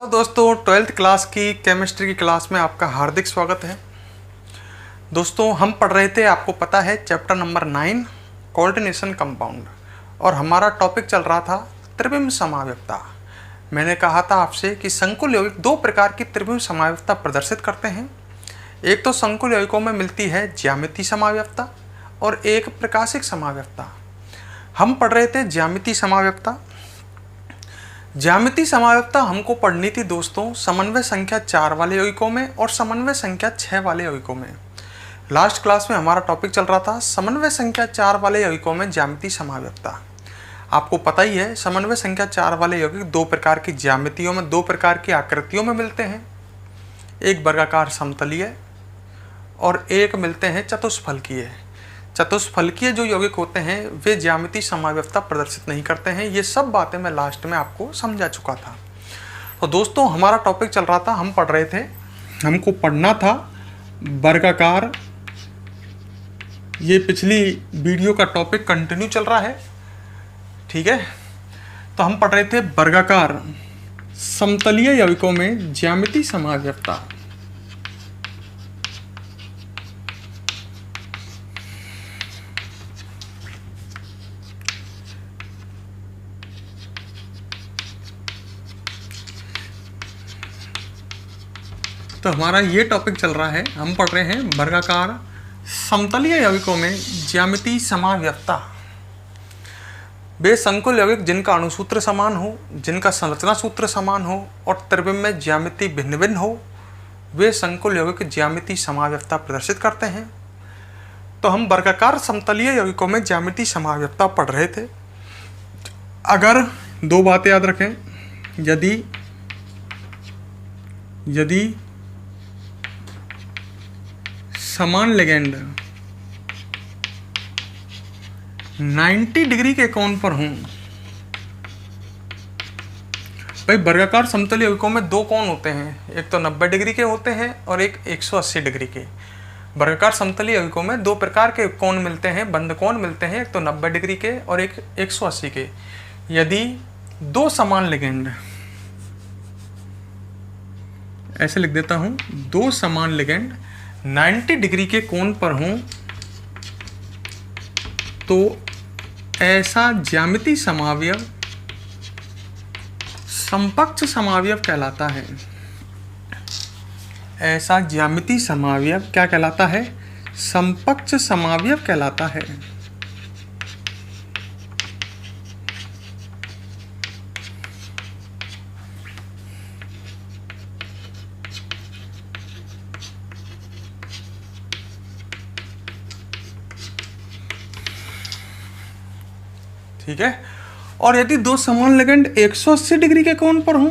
तो दोस्तों 12th class की केमिस्ट्री की क्लास में आपका हार्दिक स्वागत है। दोस्तों हम पढ़ रहे थे, आपको पता है, चैप्टर नंबर 9 कोऑर्डिनेशन कंपाउंड, और हमारा टॉपिक चल रहा था त्रिविम समावयवता। मैंने कहा था आपसे कि संकुल यौगिक दो प्रकार की त्रिविम समावयवता प्रदर्शित करते हैं। एक तो संकुल यौगिकों में मिलती है ज्यामितीय समावयवता और एक प्रकाशिक समावयवता। हम पढ़ रहे थे ज्यामितीय समावयवता। ज्यामितीय समावयवता हमको पढ़नी थी दोस्तों समन्वय संख्या 4 वाले यौगिकों में और समन्वय संख्या 6 वाले यौगिकों में। लास्ट क्लास में हमारा टॉपिक चल रहा था समन्वय संख्या 4 वाले यौगिकों में ज्यामितीय समावयवता। आपको पता ही है समन्वय संख्या 4 वाले यौगिक दो प्रकार की ज्यामितियों में, दो प्रकार की आकृतियों में मिलते हैं। एक वर्गाकार समतलीय और एक मिलते हैं चतुष्फलकीय। चतुष्फलकीय जो यौगिक होते हैं वे ज्यामितीय समावयवता प्रदर्शित नहीं करते हैं। ये सब बातें मैं लास्ट में आपको समझा चुका था। तो दोस्तों हमारा टॉपिक चल रहा था, हम पढ़ रहे थे, हमको पढ़ना था वर्गाकार। ये पिछली वीडियो का टॉपिक कंटिन्यू चल रहा है, ठीक है। तो हम पढ़ रहे थे वर्गाकार समतलीय यौगिकों में ज्यामितीय समावयवता। तो हमारा ये टॉपिक चल रहा है, हम पढ़ रहे हैं वर्गाकार समतलीय यौगिकों में ज्यामितीय समावयवता। वे संकुल यौगिक जिनका अणुसूत्र समान हो, जिनका संरचना सूत्र समान हो और त्रिविम में ज्यामिति भिन्न भिन्न हो, वे संकुल यौगिक ज्यामितीय समावयवता प्रदर्शित करते हैं। तो हम वर्गाकार समतलीय यौगिकों में ज्यामितीय समावयवता पढ़ रहे थे। अगर दो बातें याद रखें, यदि समान लिगेंड 90 डिग्री के कोण पर हों। भाई वर्गाकार समतलीय यौगिकों में दो कोण होते हैं, एक तो 90 डिग्री के होते हैं और एक 180 डिग्री के। वर्गाकार समतलीय यौगिकों में दो प्रकार के कोण मिलते हैं, बंद कोण मिलते हैं, एक तो 90 डिग्री के और एक 180 के। यदि दो समान लिगेंड, ऐसे लिख देता हूं, दो समान लिगेंड 90 डिग्री के कोण पर हों तो ऐसा ज्यामितीय समावयव समकक्ष समावयव कहलाता है। ऐसा ज्यामितीय समावयव क्या कहलाता है? समकक्ष समावयव कहलाता है। ठीक है। और यदि दो समान लिगेंड 180 डिग्री के कोण पर हों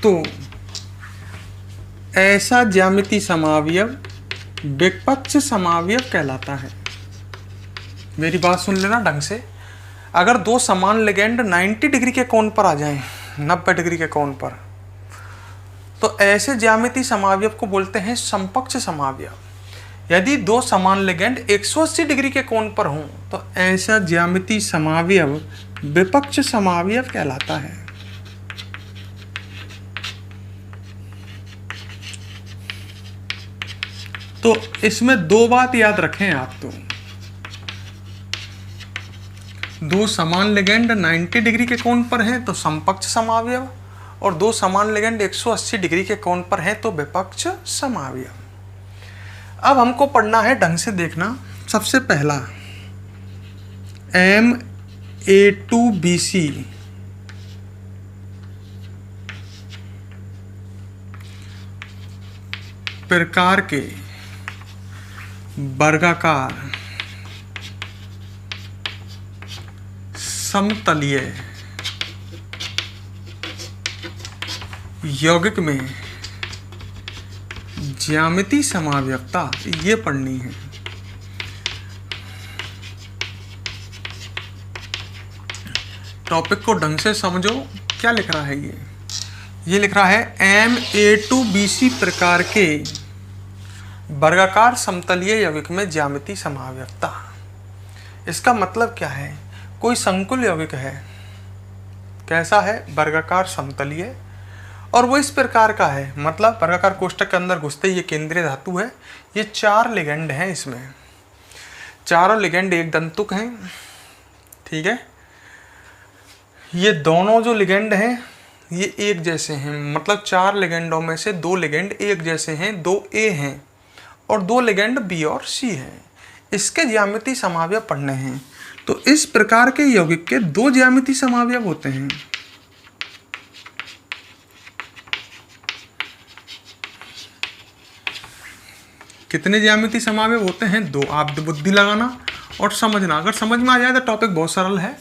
तो ऐसा ज्यामितीय समावयव विपक्ष समावयव कहलाता है। मेरी बात सुन लेना ढंग से। अगर दो समान लिगेंड 90 डिग्री के कोण पर आ जाएं, 90 डिग्री के कोण पर, तो ऐसे ज्यामितीय समावयव को बोलते हैं समकक्ष समावयव। यदि दो समान लिगेंड 180 डिग्री के कोण पर हों तो ऐसा ज्यामितीय समावयव विपक्ष समावयव कहलाता है। तो इसमें दो बात याद रखें आप। तो दो समान लिगेंड 90 डिग्री के कोण पर हैं तो समकक्ष समावयव, और दो समान लिगेंड 180 डिग्री के कोण पर हैं तो विपक्ष समावयव। अब हमको पढ़ना है, ढंग से देखना। सबसे पहला MA2BC प्रकार के वर्गाकार समतलीय यौगिक में ज्यामितीय समावयवता ये पढ़नी है। टॉपिक को ढंग से समझो, क्या लिख रहा है ये। ये लिख रहा है MA2BC प्रकार के वर्गाकार समतलीय यौगिक में ज्यामितीय समावयवता। इसका मतलब क्या है? कोई संकुल यौगिक है, कैसा है? वर्गाकार समतलीय, और वो इस प्रकार का है, मतलब वर्गाकार कोष्ठक के अंदर घुसते ही ये केंद्रीय धातु है। ये 4 लिगेंड हैं, इसमें चारों लिगेंड एक दंतुक हैं, ठीक है। ये दोनों जो लिगेंड हैं ये एक जैसे हैं, मतलब 4 लिगेंडों में से 2 लिगेंड एक जैसे हैं, 2 A हैं और 2 लिगेंड B और C हैं। इसके ज्यामितीय समावयव पढ़ने हैं। तो इस प्रकार के यौगिक के 2 ज्यामितीय समावयव होते हैं। कितने ज्यामितीय समावयव होते हैं? 2। आप बुद्धि लगाना और समझना, अगर समझ में आ जाए तो टॉपिक बहुत सरल है,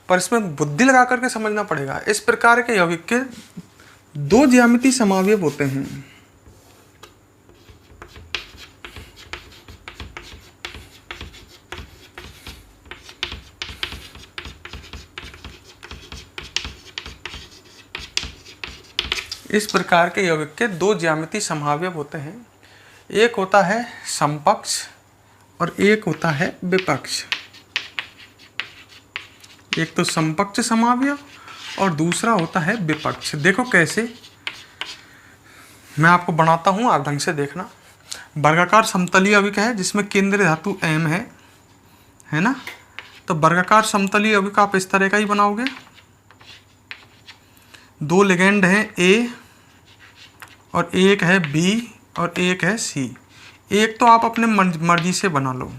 पर इसमें बुद्धि लगा करके समझना पड़ेगा। इस प्रकार के यौगिक के 2 ज्यामितीय समावयव होते हैं। इस प्रकार के यौगिक के 2 ज्यामितीय समावयव होते हैं। एक होता है समपक्ष और एक होता है विपक्ष। एक तो समपक्ष समावयव और दूसरा होता है विपक्ष। देखो कैसे, मैं आपको बनाता हूं, आप ढंग से देखना। वर्गाकार समतलीय यौगिक है जिसमें केंद्रीय धातु M है ना। तो वर्गाकार समतलीय यौगिक आप इस तरह का ही बनाओगे। 2 लिगेंड हैं A और एक है B और एक है C। एक तो आप अपने मर्जी से बना लो।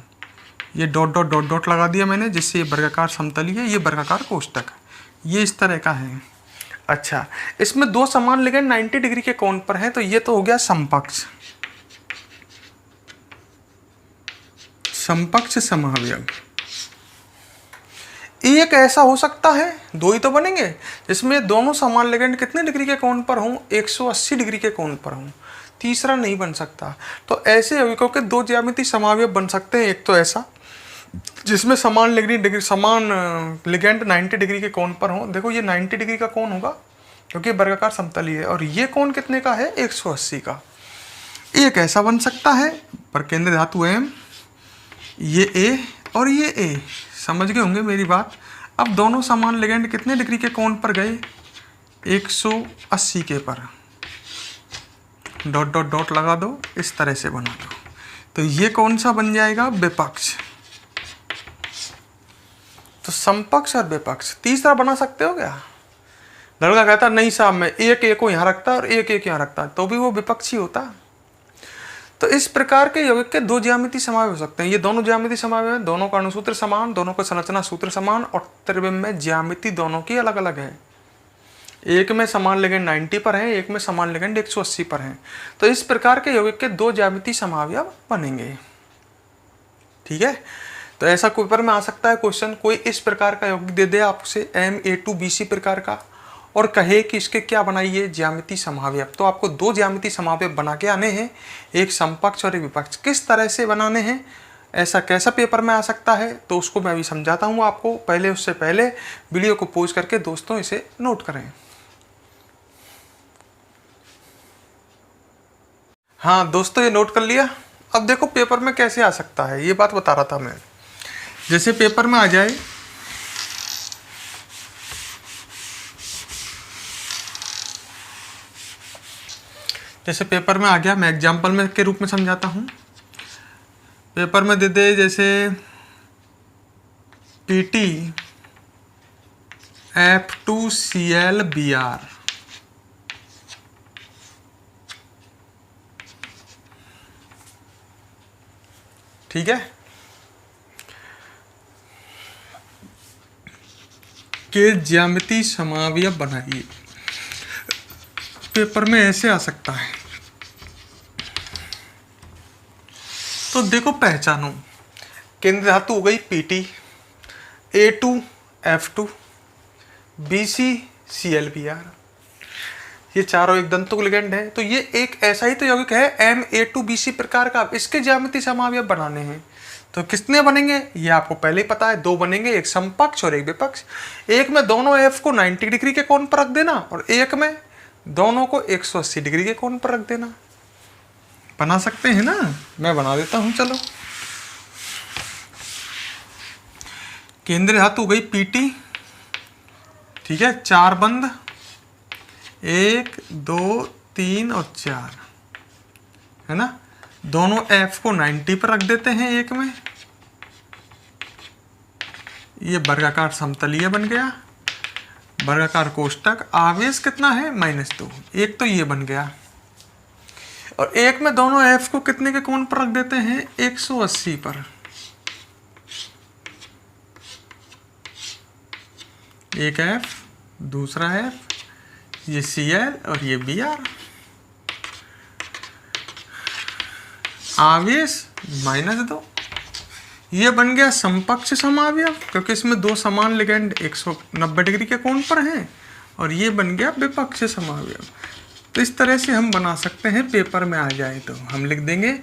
ये डॉट डॉट डॉट डॉट लगा दिया मैंने, जिससे ये वर्गाकार समतलीय है, ये वर्गाकार कोष्ठक है, ये इस तरह का है। अच्छा, इसमें 2 समान लिगेंड 90 डिग्री के कोण पर हैं, तो ये तो हो गया समपक्ष। समपक्ष समावयव। एक ऐसा हो सकता है, 2 ही तो बनेंगे, जिसमें दोनों समान लिगेंड कितने डिग्री के कोण पर हों? 180 डिग्री के कोण पर हों। तीसरा नहीं बन सकता। तो ऐसे यौगिकों के 2 ज्यामितीय समावयव बन सकते हैं। एक तो ऐसा जिसमें समान लिगेंड 90 डिग्री के कोण पर हो। देखो ये 90 डिग्री का कोण होगा क्योंकि वर्गाकार समतलीय है, और ये कोण कितने का है? 180 का। एक ऐसा बन सकता है पर केंद्र धातु M, ये A और ये A। समझ गए होंगे मेरी बात। अब दोनों समान लिगेंड कितने डिग्री के कोण पर गए? 180 के पर। डॉट डॉट डॉट लगा दो, इस तरह से बना दो। तो ये कौन सा बन जाएगा? विपक्ष। तो समपक्ष और विपक्ष। तीसरा बना सकते हो क्या? लड़का कहता नहीं साहब, मैं एक A को यहाँ रखता और एक A यहाँ रखता, तो भी वो विपक्षी होता। तो इस प्रकार के यौगिक के 2 ज्यामितीय समावयव हो सकते हैं। ये दोनों ज्यामितीय समावयव हैं, दोनों का अणुसूत्र समान, दोनों का संरचना सूत्र समान, और त्रिविम में ज्यामिति दोनों की अलग अलग है। एक में समान लिगेंड 90 पर है, एक में समान लिगेंड 180 पर है। तो इस प्रकार के यौगिक के 2 ज्यामितीय समावयव बनेंगे। ठीक है। तो ऐसा पेपर में आ सकता है क्वेश्चन, कोई इस प्रकार का यौगिक दे दे आपसे MA2BC प्रकार का, और कहे कि इसके क्या बनाइए? ज्यामितीय समावयव। तो आपको 2 ज्यामितीय समावयव बना के आने हैं, एक समपक्ष और एक विपक्ष। किस तरह से बनाने हैं, ऐसा कैसा पेपर में आ सकता है, तो उसको मैं अभी समझाता हूँ आपको। पहले उससे पहले वीडियो को पॉज करके दोस्तों इसे नोट करें। हाँ दोस्तों, ये नोट कर लिया। अब देखो पेपर में कैसे आ सकता है, ये बात बता रहा था मैं। जैसे पेपर में आ जाए, जैसे पेपर में आ गया, मैं एग्जाम्पल में के रूप में समझाता हूँ। पेपर में दे दे जैसे PT F2ClBr, ठीक है, के ज्यामितीय समावयव बनाइए। पेपर में ऐसे आ सकता है। तो देखो पहचानो, केंद्र धातु हो गई PT, A2F2, BCClBr, ये चारों एक दंतुक लिगेंड है। तो ये एक ऐसा ही तो यौगिक है MA2BC प्रकार का। इसके ज्यामितीय समावयव बनाने हैं। तो कितने बनेंगे ये आपको पहले ही पता है, 2 बनेंगे, एक समपक्ष और एक विपक्ष। एक में दोनों F को 90 डिग्री के कोण पर रख देना, और एक में दोनों को 180 डिग्री के कोण पर रख देना। बना सकते हैं ना, मैं बना देता हूं। चलो, केंद्रीय धातु हो गई पीटी, ठीक है, 4 बंद, 1 2 3 और 4, है ना। दोनों एफ को 90 पर रख देते हैं एक में। ये वर्गाकार समतलीय बन गया। वर्गाकार कोष्टक, आवेश कितना है -2, एक तो ये बन गया। और एक में दोनों एफ को कितने के कोण पर रख देते हैं 180 पर। एक एफ, दूसरा एफ, ये Cl और ये Br। आवेश -2, ये बन गया समपक्ष समावयव, क्योंकि इसमें दो समान लिगेंड 190 डिग्री के कोण पर हैं। और ये बन गया विपक्ष समावयव। तो इस तरह से हम बना सकते हैं, पेपर में आ जाए तो हम लिख देंगे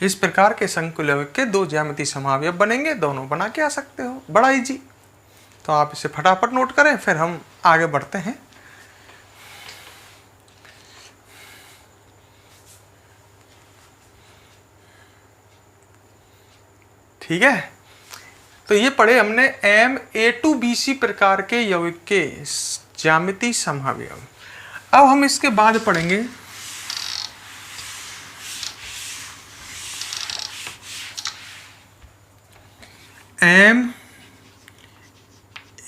इस प्रकार के संकुल यौगिक के दो ज्यामितीय समावयव बनेंगे। दोनों बना के आ सकते हो, बड़ा इजी। तो आप इसे फटाफट नोट करें, फिर हम आगे बढ़ते हैं। ठीक है, तो ये पढ़े हमने MA2BC प्रकार के यौगिक के ज्यामितीय समावयव। अब हम इसके बाद पढ़ेंगे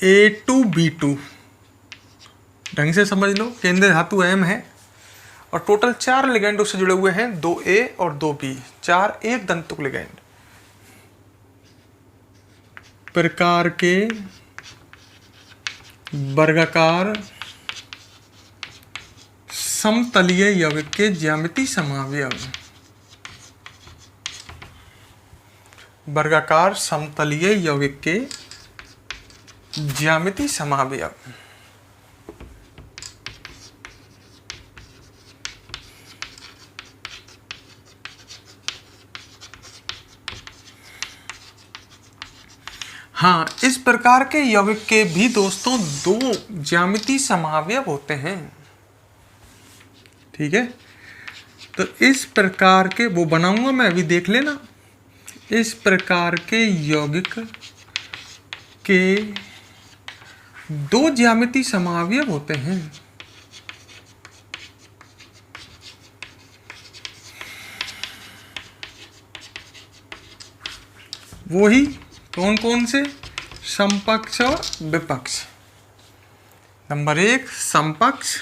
MA2B2। ढंग से समझ लो, केंद्रीय धातु M है और टोटल 4 लिगेंड उससे जुड़े हुए हैं, 2A और 2B, 4 एक दंतुक लिगेंड प्रकार के वर्गाकार समतलीय यौगिक के ज्यामितीय समावयव। वर्गाकार समतलीय यौगिक के ज्यामितीय समावयव। हाँ, इस प्रकार के यौगिक के भी दोस्तों 2 ज्यामितीय समावयव होते हैं। ठीक है, तो इस प्रकार के वो बनाऊंगा मैं, अभी देख लेना। इस प्रकार के यौगिक के 2 ज्यामितीय समावयव होते हैं। वो ही कौन कौन से? समपक्ष और विपक्ष। नंबर 1 समपक्ष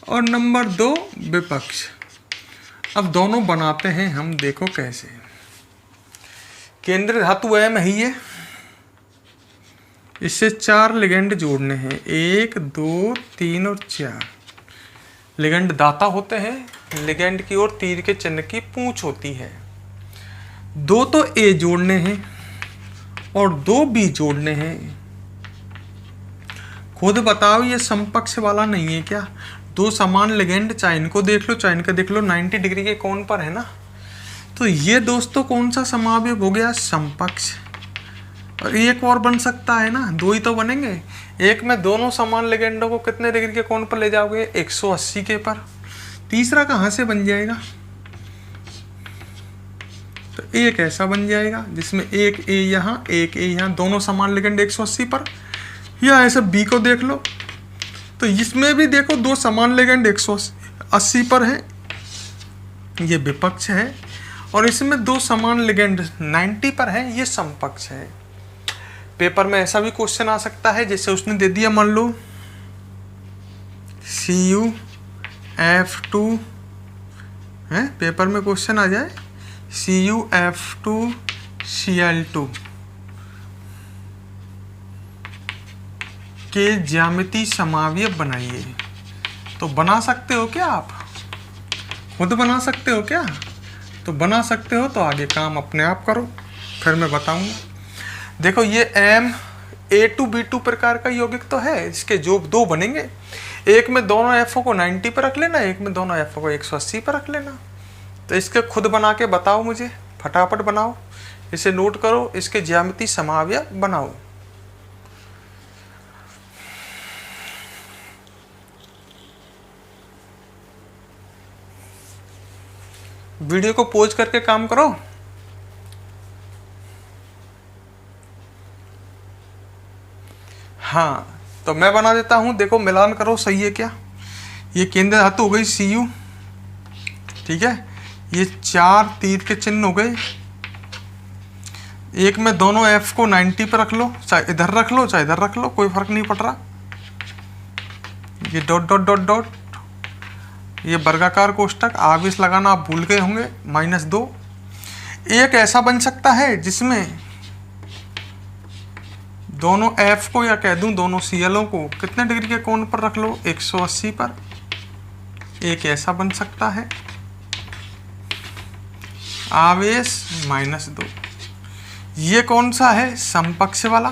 और नंबर 2 विपक्ष। अब दोनों बनाते हैं हम, देखो कैसे। केंद्रीय धातु M ही है, इससे 4 लिगेंड जोड़ने हैं, 1 2 3 और 4। लिगेंड दाता होते हैं, लिगेंड की ओर तीर के चिन्ह की पूंछ होती है। 2 तो A जोड़ने हैं और 2 B जोड़ने हैं। खुद बताओ, ये समपक्ष वाला नहीं है क्या? 2 समान लिगेंड, चाहे इनको देख लो चाहे इनका देख लो, 90 डिग्री के कोण पर है ना। तो ये दोस्तों कौन सा समावयव हो गया? समपक्ष। और एक और बन सकता है ना, 2 ही तो बनेंगे। एक में दोनों समान लिगेंडों को कितने डिग्री के कोण पर ले जाओगे? 180 के पर। तीसरा कहाँ से बन जाएगा? तो एक ऐसा बन जाएगा जिसमें एक A यहाँ, एक A यहाँ, दोनों समान लिगेंड 180 पर। या ऐसे B को देख लो, तो इसमें भी देखो 2 समान लिगेंड 180 पर है, ये विपक्ष है। और इसमें 2 समान लिगेंड 90 पर है, ये समपक्ष है। पेपर में ऐसा भी क्वेश्चन आ सकता है, जैसे उसने दे दिया, मान लो CuF2 है, पेपर में क्वेश्चन आ जाए CuF2Cl2 के ज्यामितीय समावयव बनाइए। तो बना सकते हो क्या? आप खुद बना सकते हो क्या? तो बना सकते हो, तो आगे काम अपने आप करो, फिर मैं बताऊंगा। देखो, ये MA2B2 प्रकार का यौगिक तो है, इसके जो 2 बनेंगे, एक में दोनों एफओ को 90 पर रख लेना, एक में दोनों एफओ को 180 पर रख लेना। तो इसके खुद बना के बताओ मुझे, फटाफट बनाओ, इसे नोट करो, इसके ज्यामितीय समावयव बनाओ। वीडियो को पॉज करके काम करो। हाँ, तो मैं बना देता हूँ, देखो मिलान करो सही है क्या। ये केंद्र धातु हो गई Cu, ठीक है। ये 4 तीर के चिन्ह हो गए। एक में दोनों F को 90 पर रख लो, चाहे इधर रख लो चाहे इधर रख लो, कोई फर्क नहीं पड़ रहा। ये डॉट डॉट डॉट डॉट, ये वर्गाकार कोष्टक, आवेश लगाना आप भूल गए होंगे, -2। एक ऐसा बन सकता है जिसमें दोनों F को या कह दूं दोनों CLओ को कितने डिग्री के कोण पर रख लो, 180 पर। एक ऐसा बन सकता है, आवेश -2। ये कौन सा है, समपक्ष वाला,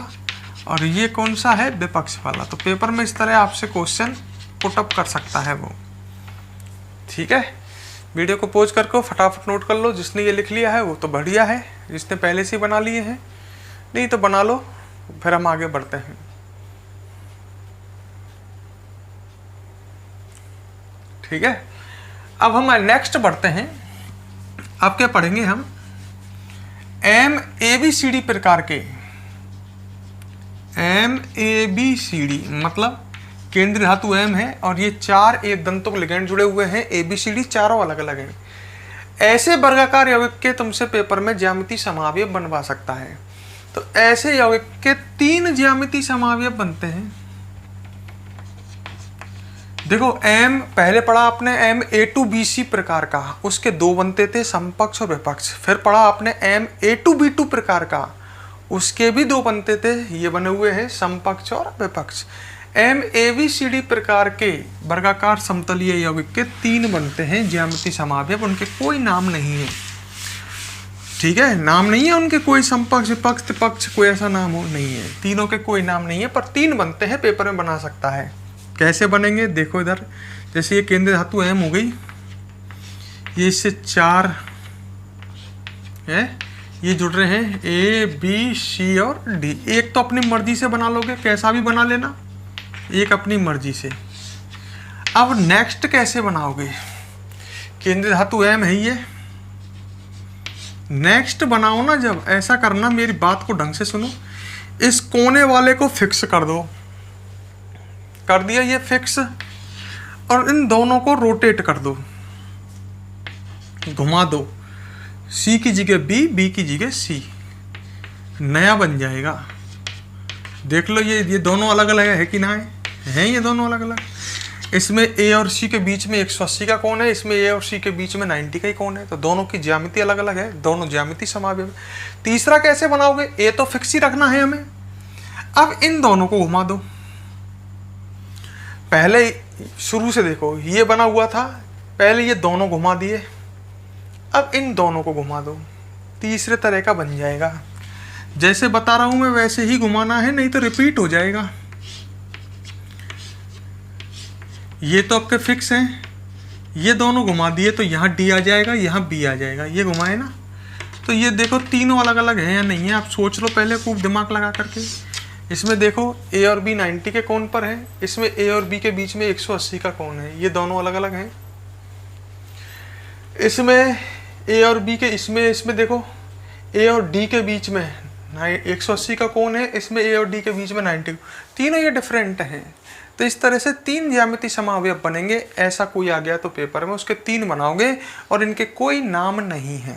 और ये कौन सा है, विपक्ष वाला। तो पेपर में इस तरह आपसे क्वेश्चन पुट अप कर सकता है वो, ठीक है। वीडियो को पॉज करके फटाफट नोट कर लो। जिसने ये लिख लिया है वो तो बढ़िया है, जिसने पहले से बना लिए हैं नहीं तो बना लो, फिर हम आगे बढ़ते हैं। ठीक है, अब हम नेक्स्ट बढ़ते हैं। अब क्या पढ़ेंगे हम, MABCD प्रकार के, MABCD मतलब केंद्रीय धातु M है और ये 4 एक दंतुक लिगेंड जुड़े हुए हैं। ABCD चारों अलग अलग हैं। ऐसे वर्गाकार यौगिक के तुमसे पेपर में ज्यामिति समावयव बनवा सकता है। तो ऐसे यौगिक के 3 ज्यामिति समावयव बनते हैं। देखो M पहले पढ़ा आपने MA2BC प्रकार का, उसके 2 बनते थे, समपक्ष और विपक्ष। फिर पढ़ा आपने MA2B2 प्रकार का, उसके भी 2 बनते थे, ये बने हुए हैं समपक्ष और विपक्ष। MABCD प्रकार के वर्गाकार समतलीय यौगिक के 3 बनते हैं ज्यामिति समावयव, उनके कोई नाम नहीं है, ठीक है। नाम नहीं है उनके, कोई समपक्ष विपक्ष त्रिपक्ष कोई ऐसा नाम हो नहीं है, तीनों के कोई नाम नहीं है, पर 3 बनते हैं, पेपर में बना सकता है। कैसे बनेंगे देखो इधर, जैसे ये केंद्रीय धातु M हो गई, ये इससे 4 है, ये जुड़ रहे हैं A B C और D। एक तो अपनी मर्जी से बना लोगे, कैसा भी बना लेना, एक अपनी मर्जी से। अब नेक्स्ट कैसे बनाओगे, केंद्रीय धातु M है ये, नेक्स्ट बनाओ ना जब, ऐसा करना, मेरी बात को ढंग से सुनो, इस कोने वाले को फिक्स कर दो, कर दिया ये फिक्स, और इन दोनों को रोटेट कर दो, घुमा दो, C की जगह B, B की जगह C, नया बन जाएगा। देख लो ये दोनों अलग अलग है कि ना है ये दोनों अलग अलग। इसमें A और C के बीच में 180 का कोण है, इसमें A और C के बीच में 90 का ही कोण है, तो दोनों की ज्यामिति अलग अलग है, दोनों ज्यामिति समावयव। तीसरा कैसे बनाओगे, A तो फिक्स ही रखना है हमें। अब इन दोनों को घुमा दो, पहले शुरू से देखो ये बना हुआ था, पहले ये दोनों घुमा दिए, अब इन दोनों को घुमा दो, तीसरे तरह का बन जाएगा। जैसे बता रहा हूं मैं वैसे ही घुमाना है, नहीं तो रिपीट हो जाएगा। ये तो आपके फिक्स हैं, ये दोनों घुमा दिए तो यहाँ D आ जाएगा, यहाँ B आ जाएगा, ये घुमाए ना, तो ये देखो तीनों अलग अलग हैं या नहीं है, आप सोच लो पहले खूब दिमाग लगा करके। इसमें देखो A और B 90 के कोण पर है, इसमें A और B के बीच में 180 का कोण है, ये दोनों अलग अलग हैं। इसमें A और B के इसमें देखो A और D के बीच में 180 का कोण है, इसमें A और D के बीच में 90, तीनों ये डिफरेंट हैं। तो इस तरह से 3 ज्यामिति समावयव बनेंगे। ऐसा कोई आ गया तो पेपर में उसके 3 बनाओगे और इनके कोई नाम नहीं है।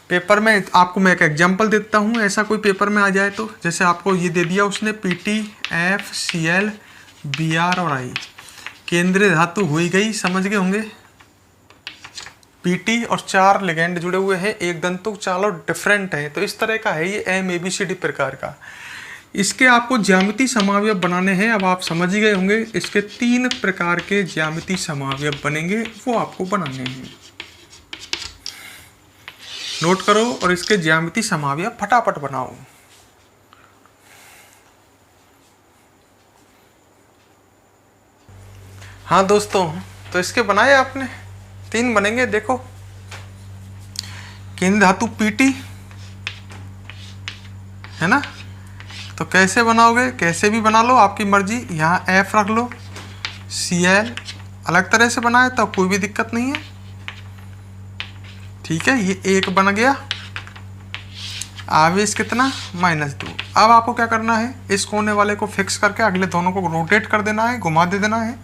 पेपर में आपको मैं एक एग्जांपल देता हूँ, ऐसा कोई पेपर में आ जाए तो, जैसे आपको ये दे दिया उसने PT F Cl Br और I, केंद्रीय धातु हुई गई, समझ गए होंगे। PT और 4 लिगेंड जुड़े हुए हैं, एक दंतुक चारों डिफरेंट है, तो इस तरह का है ये MABCD प्रकार का। इसके आपको ज्यामिति समावयव बनाने हैं, अब आप समझ ही गए होंगे। इसके 3 प्रकार के ज्यामिति समावयव बनेंगे, वो आपको बनाने हैं। नोट करो और इसके ज्यामिति समावयव फटाफट बनाओ। हाँ दोस्तों, तो इसके बनाए आपने, 3 बनेंगे। देखो केंद्रीय धातु PT है ना, तो कैसे बनाओगे, कैसे भी बना लो, आपकी मर्जी। यहाँ F रख लो, Cl अलग तरह से बनाए तो कोई भी दिक्कत नहीं है। ठीक है, ये 1 बन गया। आवेश कितना? -2। अब आपको क्या करना है, इस कोने वाले को फिक्स करके अगले दोनों को रोटेट कर देना है, घुमा दे देना है।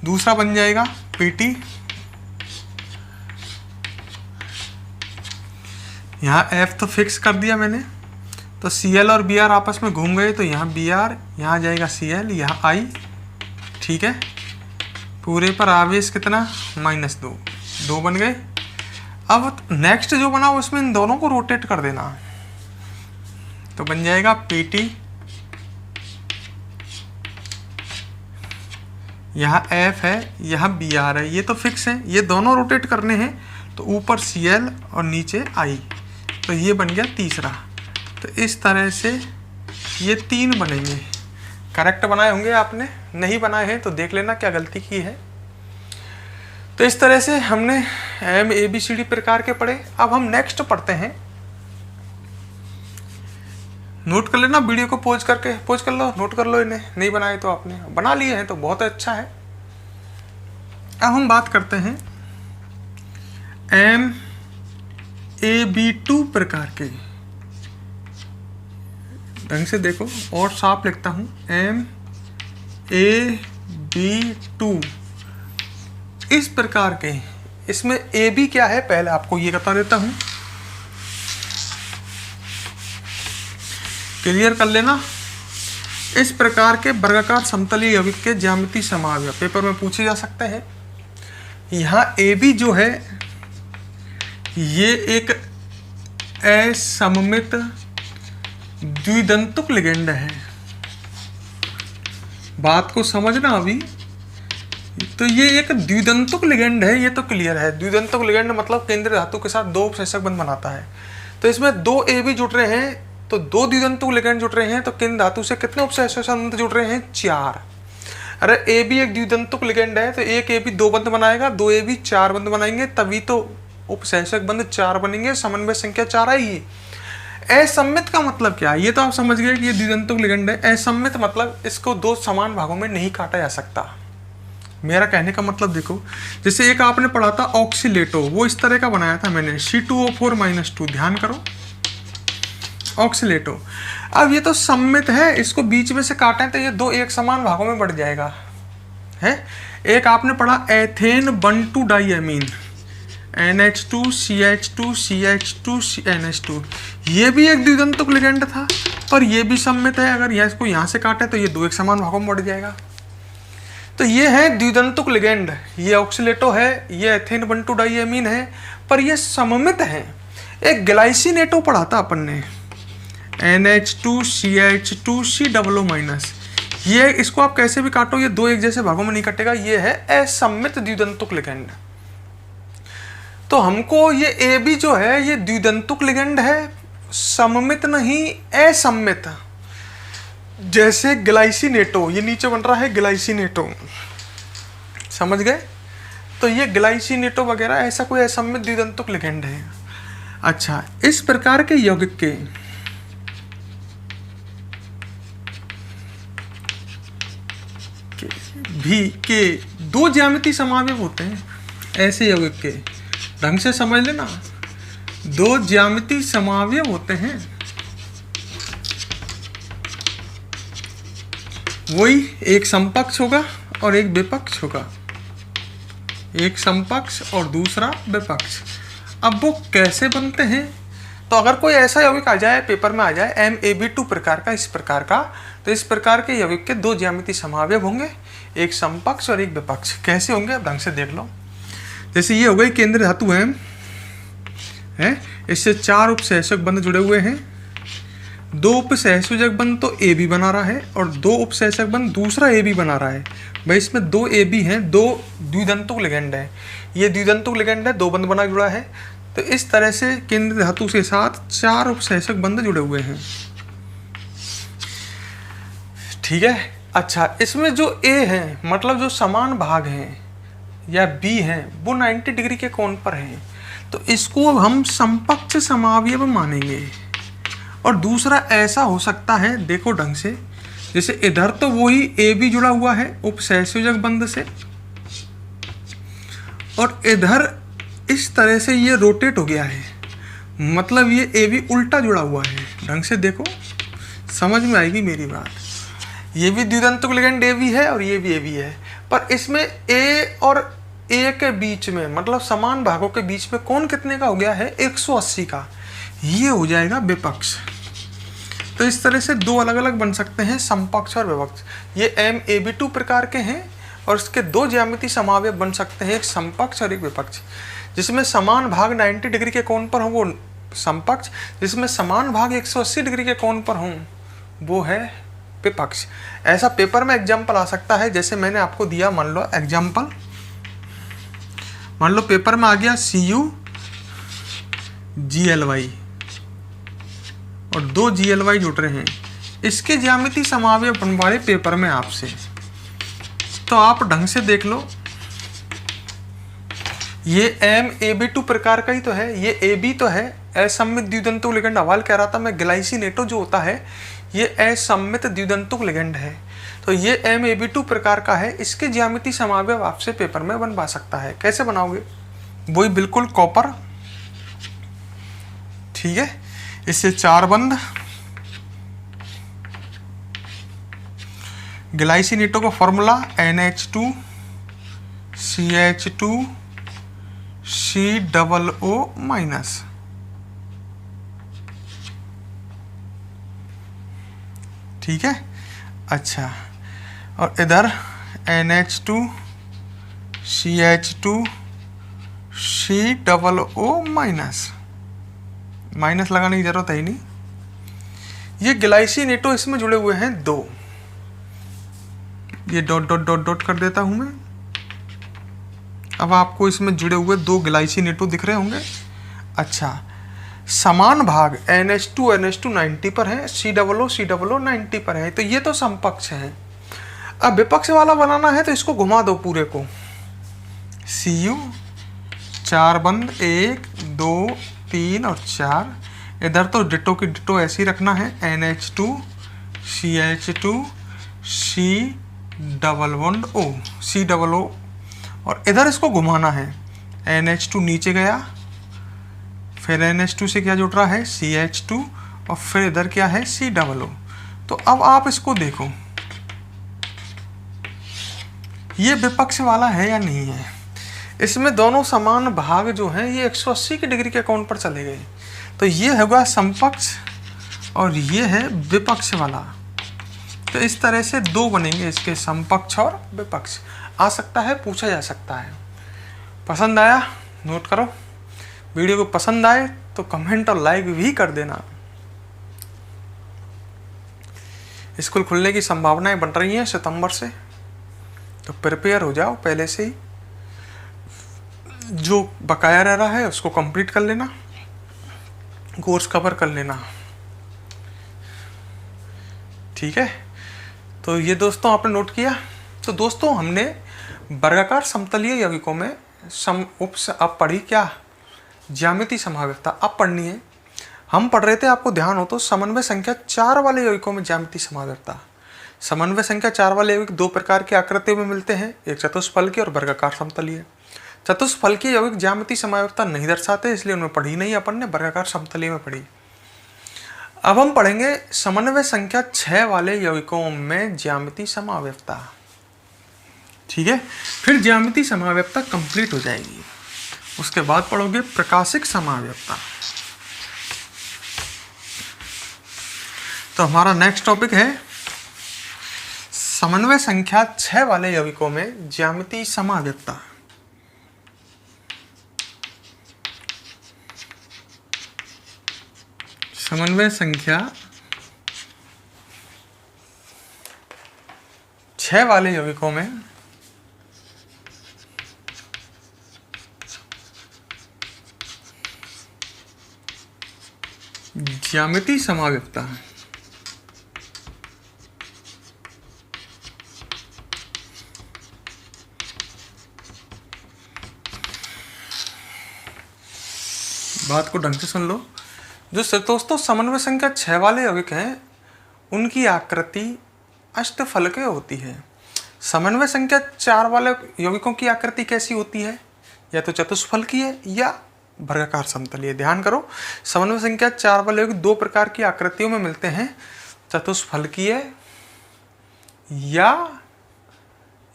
दूसरा बन जाएगा PT। यहाँ F तो फिक्स कर दिया मैंने, तो Cl और Br आपस में घूम गए, तो यहाँ Br, यहाँ जाएगा Cl, यहाँ I। ठीक है, पूरे पर आवेश कितना? -2। 2 बन गए। अब नेक्स्ट जो बना उसमें इन दोनों को रोटेट कर देना, तो बन जाएगा PT। यहाँ F है, यहाँ Br है, ये तो फिक्स है, ये दोनों रोटेट करने हैं, तो ऊपर Cl और नीचे I, तो ये बन गया तीसरा। तो इस तरह से ये 3 बनेंगे। करेक्ट बनाए होंगे आपने, नहीं बनाए हैं तो देख लेना क्या गलती की है। तो इस तरह से हमने MABCD प्रकार के पढ़े। अब हम नेक्स्ट पढ़ते हैं। नोट कर लेना, वीडियो को पॉज कर लो, नोट कर लो इन्हें, नहीं बनाए तो आपने, बना लिए हैं तो बहुत अच्छा है। अब हम बात करते हैं MAB2 प्रकार के। ढंग से देखो और साफ लिखता हूं, MAB2 इस प्रकार के। इसमें AB क्या है पहले आपको ये बता देता हूं, क्लियर कर लेना। इस प्रकार के वर्गाकार समतलीय यौगिक के ज्यामितीय समावयव पेपर में पूछे जा सकते हैं। यहाँ AB जो है ये एक असममित द्विदंतुक लिगेंड है। बात को समझना अभी, तो ये एक द्विदंतुक लिगेंड है, ये तो क्लियर है। द्विदंतुक लिगेंड मतलब केंद्रीय धातु के साथ 2 उपसेचक बंध बनाता है। तो इसमें 2 AB जुड़ रहे हैं, तो 2 द्विदंतुक लिगेंड जुड़ रहे हैं, तो केंद्र धातु से कितने उपसेचक बंध जुड़ रहे हैं? 4। अरे AB एक द्विदंतुक लिगेंड है, तो एक AB 2 बंध बनाएगा, 2 AB 4 बंध बनाएंगे, तभी तो उपसेचक बंध 4 बनेंगे, समन्वय संख्या 4 आएगी। असम्मित का मतलब क्या है, ये तो आप समझ गए कि ये द्विदंतुक लिगेंड है। असम्मित मतलब इसको 2 समान भागों में नहीं काटा जा सकता। मेरा कहने का मतलब देखो, जैसे एक आपने पढ़ा था ऑक्सीलेटो, वो इस तरह का बनाया था मैंने, C2O4-2, ध्यान करो, ऑक्सीलेटो। अब ये तो सम्मित है, इसको बीच में से काटें तो ये 2 एक समान भागों में बढ़ जाएगा है। एक आपने पढ़ा एथेन 1,2 डाइएमीन, NH2CH2CH2NH2, ये भी एक द्विदंतुक लिगेंड था, पर ये भी सम्मित है। अगर यह इसको यहाँ से काटे तो ये 2 एक समान भागों में बढ़ जाएगा। तो ये है द्विदंतुक लिगेंड, ये ऑक्सीलेटो है, ये एथेन 1,2 डाइएमीन है, पर ये सममित है। एक ग्लाइसिनेटो पढ़ा था अपन ने, NH2CH2C+, ये इसको आप कैसे भी काटो ये 2 एक जैसे भागों में नहीं कटेगा, ये है असम्मित द्विदंतुक लिगेंड। तो हमको ये AB जो है ये द्विदंतुक लिगेंड है, सममित नहीं, असम्मित। जैसे ग्लाइसिनेटो, ये नीचे बन रहा है ग्लाइसिनेटो, समझ गए? तो ये ग्लाइसिनेटो वगैरह ऐसा कोई असम्मित द्विदंतुक लिगेंड है। अच्छा, इस प्रकार के यौगिक के भी के 2 ज्यामितीय समावयव होते हैं। ऐसे यौगिक के ढंग से समझ लेना, 2 ज्यामितीय समावयव होते हैं। वही एक समपक्ष होगा और एक विपक्ष होगा, एक समपक्ष और दूसरा विपक्ष। अब वो कैसे बनते हैं, तो अगर कोई ऐसा यौगिक आ जाए, पेपर में आ जाए MAB2 प्रकार का, इस प्रकार का, तो इस प्रकार के यौगिक के 2 ज्यामितीय समावयव होंगे, एक समपक्ष और एक विपक्ष। कैसे होंगे अब ढंग से देख लो। जैसे ये हो गई केंद्र धातु है, इससे 4 उपसहसक बंध जुड़े हुए हैं। 2 उपसहसक बंध तो AB बना रहा है और 2 उपसहसक बंध दूसरा AB बना रहा है। भाई इसमें 2 AB हैं, 2 द्विदंतुक लिगेंड है, ये द्विदंतुक लिगेंड है, 2 बंध बना जुड़ा है। तो इस तरह से केंद्र धातु के साथ 4 उपसहसक बंध जुड़े हुए हैं। ठीक है। अच्छा, इसमें जो A है मतलब जो समान भाग हैं या B हैं वो 90 डिग्री के कोण पर हैं, तो इसको हम समपक्ष समावयव मानेंगे। और दूसरा ऐसा हो सकता है, देखो ढंग से, जैसे इधर तो वही AB जुड़ा हुआ है उपसहसयोजक बंध से, और इधर इस तरह से ये रोटेट हो गया है, मतलब ये ए बी उल्टा जुड़ा हुआ है। ढंग से देखो, समझ में आएगी मेरी बात। ये भी द्विदंतुक लिगेंड ए बी है और ये भी ए बी है, पर इसमें ए और ए के बीच में, मतलब समान भागों के बीच में कोण कितने का हो गया है? 180 का। ये हो जाएगा विपक्ष। तो इस तरह से दो अलग अलग बन सकते हैं, समपक्ष और विपक्ष। ये MAB2 प्रकार के हैं और इसके दो ज्यामितीय समावयव बन सकते हैं, एक समपक्ष और एक विपक्ष। जिसमें समान भाग 90 डिग्री के कोण पर हो वो समपक्ष, जिसमें समान भाग 180 डिग्री के कोण पर हो वो है विपक्ष। ऐसा पेपर में एग्जाम्पल आ सकता है, जैसे मैंने आपको दिया, मान लो एग्जाम्पल, मान लो पेपर में आ गया CU GLY और दो GLY जुड़ रहे हैं, इसके ज्यामितीय समावयव बनवाए पेपर में आपसे। तो आप ढंग से देख लो, ये MAB2 प्रकार का ही तो है, ये AB तो है, असममित द्विदंतुक लिगेंड। हवाल कह रहा था मैं, ग्लाइसिनेटो जो होता है ये असममित द्विदंतुक लिगेंड है। तो ये MAB2 प्रकार का है, इसके ज्यामितीय समावयव आपसे पेपर में बनवा सकता है। कैसे बनाओगे? वही बिल्कुल कॉपर, ठीक है, इससे 4 बंद, ग्लाइसिनेटो का फॉर्मूला NH2 CH2 COO-, ठीक है। अच्छा, और इधर NH2 CH2 COO-, माइनस लगाने की जरूरत है ही नहीं। ये ग्लाइसिनेटो इसमें जुड़े हुए हैं दो, ये डॉट डॉट डॉट डॉट कर देता हूं मैं। अब आपको इसमें जुड़े हुए दो ग्लाइसिनेटो दिख रहे होंगे। अच्छा, समान भाग NH2 90 पर है, COO 90 पर है, तो ये तो समपक्ष है। अब विपक्ष वाला बनाना है तो इसको घुमा दो पूरे को। CU 4 बंद, 1 2 3 और 4, इधर तो डिटो की डिटो ऐसे ही रखना है, NH2 CH2 COO, और इधर इसको घुमाना है। NH2 नीचे गया, फिर NH2 से क्या जुड़ रहा है? CH2, और फिर इधर क्या है? COO। तो अब आप इसको देखो, ये विपक्ष वाला है या नहीं है? इसमें दोनों समान भाग जो हैं ये 180 की डिग्री के कोण पर चले गए, तो ये होगा समपक्ष और ये है विपक्ष वाला। तो इस तरह से दो बनेंगे इसके, समपक्ष और विपक्ष। आ सकता है, पूछा जा सकता है। पसंद आया? नोट करो। वीडियो को पसंद आए तो कमेंट और लाइक भी कर देना। स्कूल खुलने की संभावनाएं बन रही हैं सितंबर से, तो प्रिपेयर हो जाओ पहले से ही। जो बकाया रह रहा है उसको कंप्लीट कर लेना, कोर्स कवर कर लेना, ठीक है। तो ये दोस्तों आपने नोट किया। तो दोस्तों हमने वर्गाकार समतलीय यौगिकों में अब पढ़ी क्या? ज्यामितीय समावयवता। अब पढ़नी है, हम पढ़ रहे थे, आपको ध्यान हो तो, समन्वय संख्या 4 वाले यौगिकों में ज्यामितीय समावयवता। समन्वय संख्या 4 वाले यौगिक दो प्रकार की आकृतियों में मिलते हैं, एक चतुष्फलकीय और वर्गाकार समतलीय। चतुष्फलकीय यौगिक ज्यामितीय समावयवता नहीं दर्शाते, इसलिए उनमें पढ़ी नहीं, अपन ने वर्गाकार समतलीय में पढ़ी। अब हम पढ़ेंगे समन्वय संख्या 6 वाले यौगिकों में ज्यामितीय समावयवता, ठीक है। फिर ज्यामितीय समावयवता कंप्लीट हो जाएगी। उसके बाद पढ़ोगे प्रकाशिक समावयवता। तो हमारा नेक्स्ट टॉपिक है समन्वय संख्या 6 वाले यौगिकों में ज्यामितीय समावयवता। समन्वय संख्या 6 वाले यौगिकों में ज्यामितीय समावयवता। बात को ढंग से सुन लो। जो दोस्तों समन्वय संख्या 6 वाले यौगिक हैं उनकी आकृति अष्टफलकीय होती है। समन्वय संख्या 4 वाले यौगिकों की आकृति कैसी होती है? या तो चतुष्फलकीय या वर्गाकार समतलीय। ध्यान करो, समन्वय संख्या 4 वाले योग दो प्रकार की आकृतियों में मिलते हैं, चतुष्फलकीय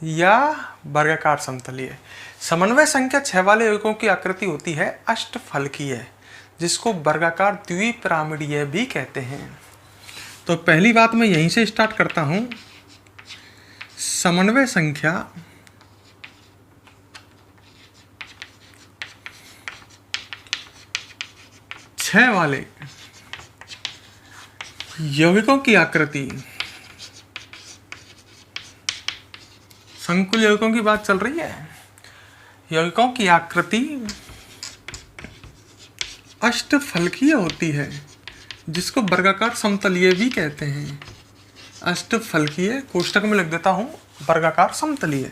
या वर्गाकार समतलीय। समन्वय संख्या 6 वाले यौगिकों की आकृति होती है अष्टफलकीय, जिसको वर्गाकार द्विपिरामिडीय भी कहते हैं। तो पहली बात मैं यहीं से स्टार्ट करता हूं। समन्वय संख्या 6 वाले यौगिकों की आकृति, संकुल यौगिकों की बात चल रही है, यौगिकों की आकृति अष्टफलकीय होती है, जिसको वर्गाकार समतलीय भी कहते हैं। अष्टफलकीय, कोष्टक में लिख देता हूं वर्गाकार समतलीय।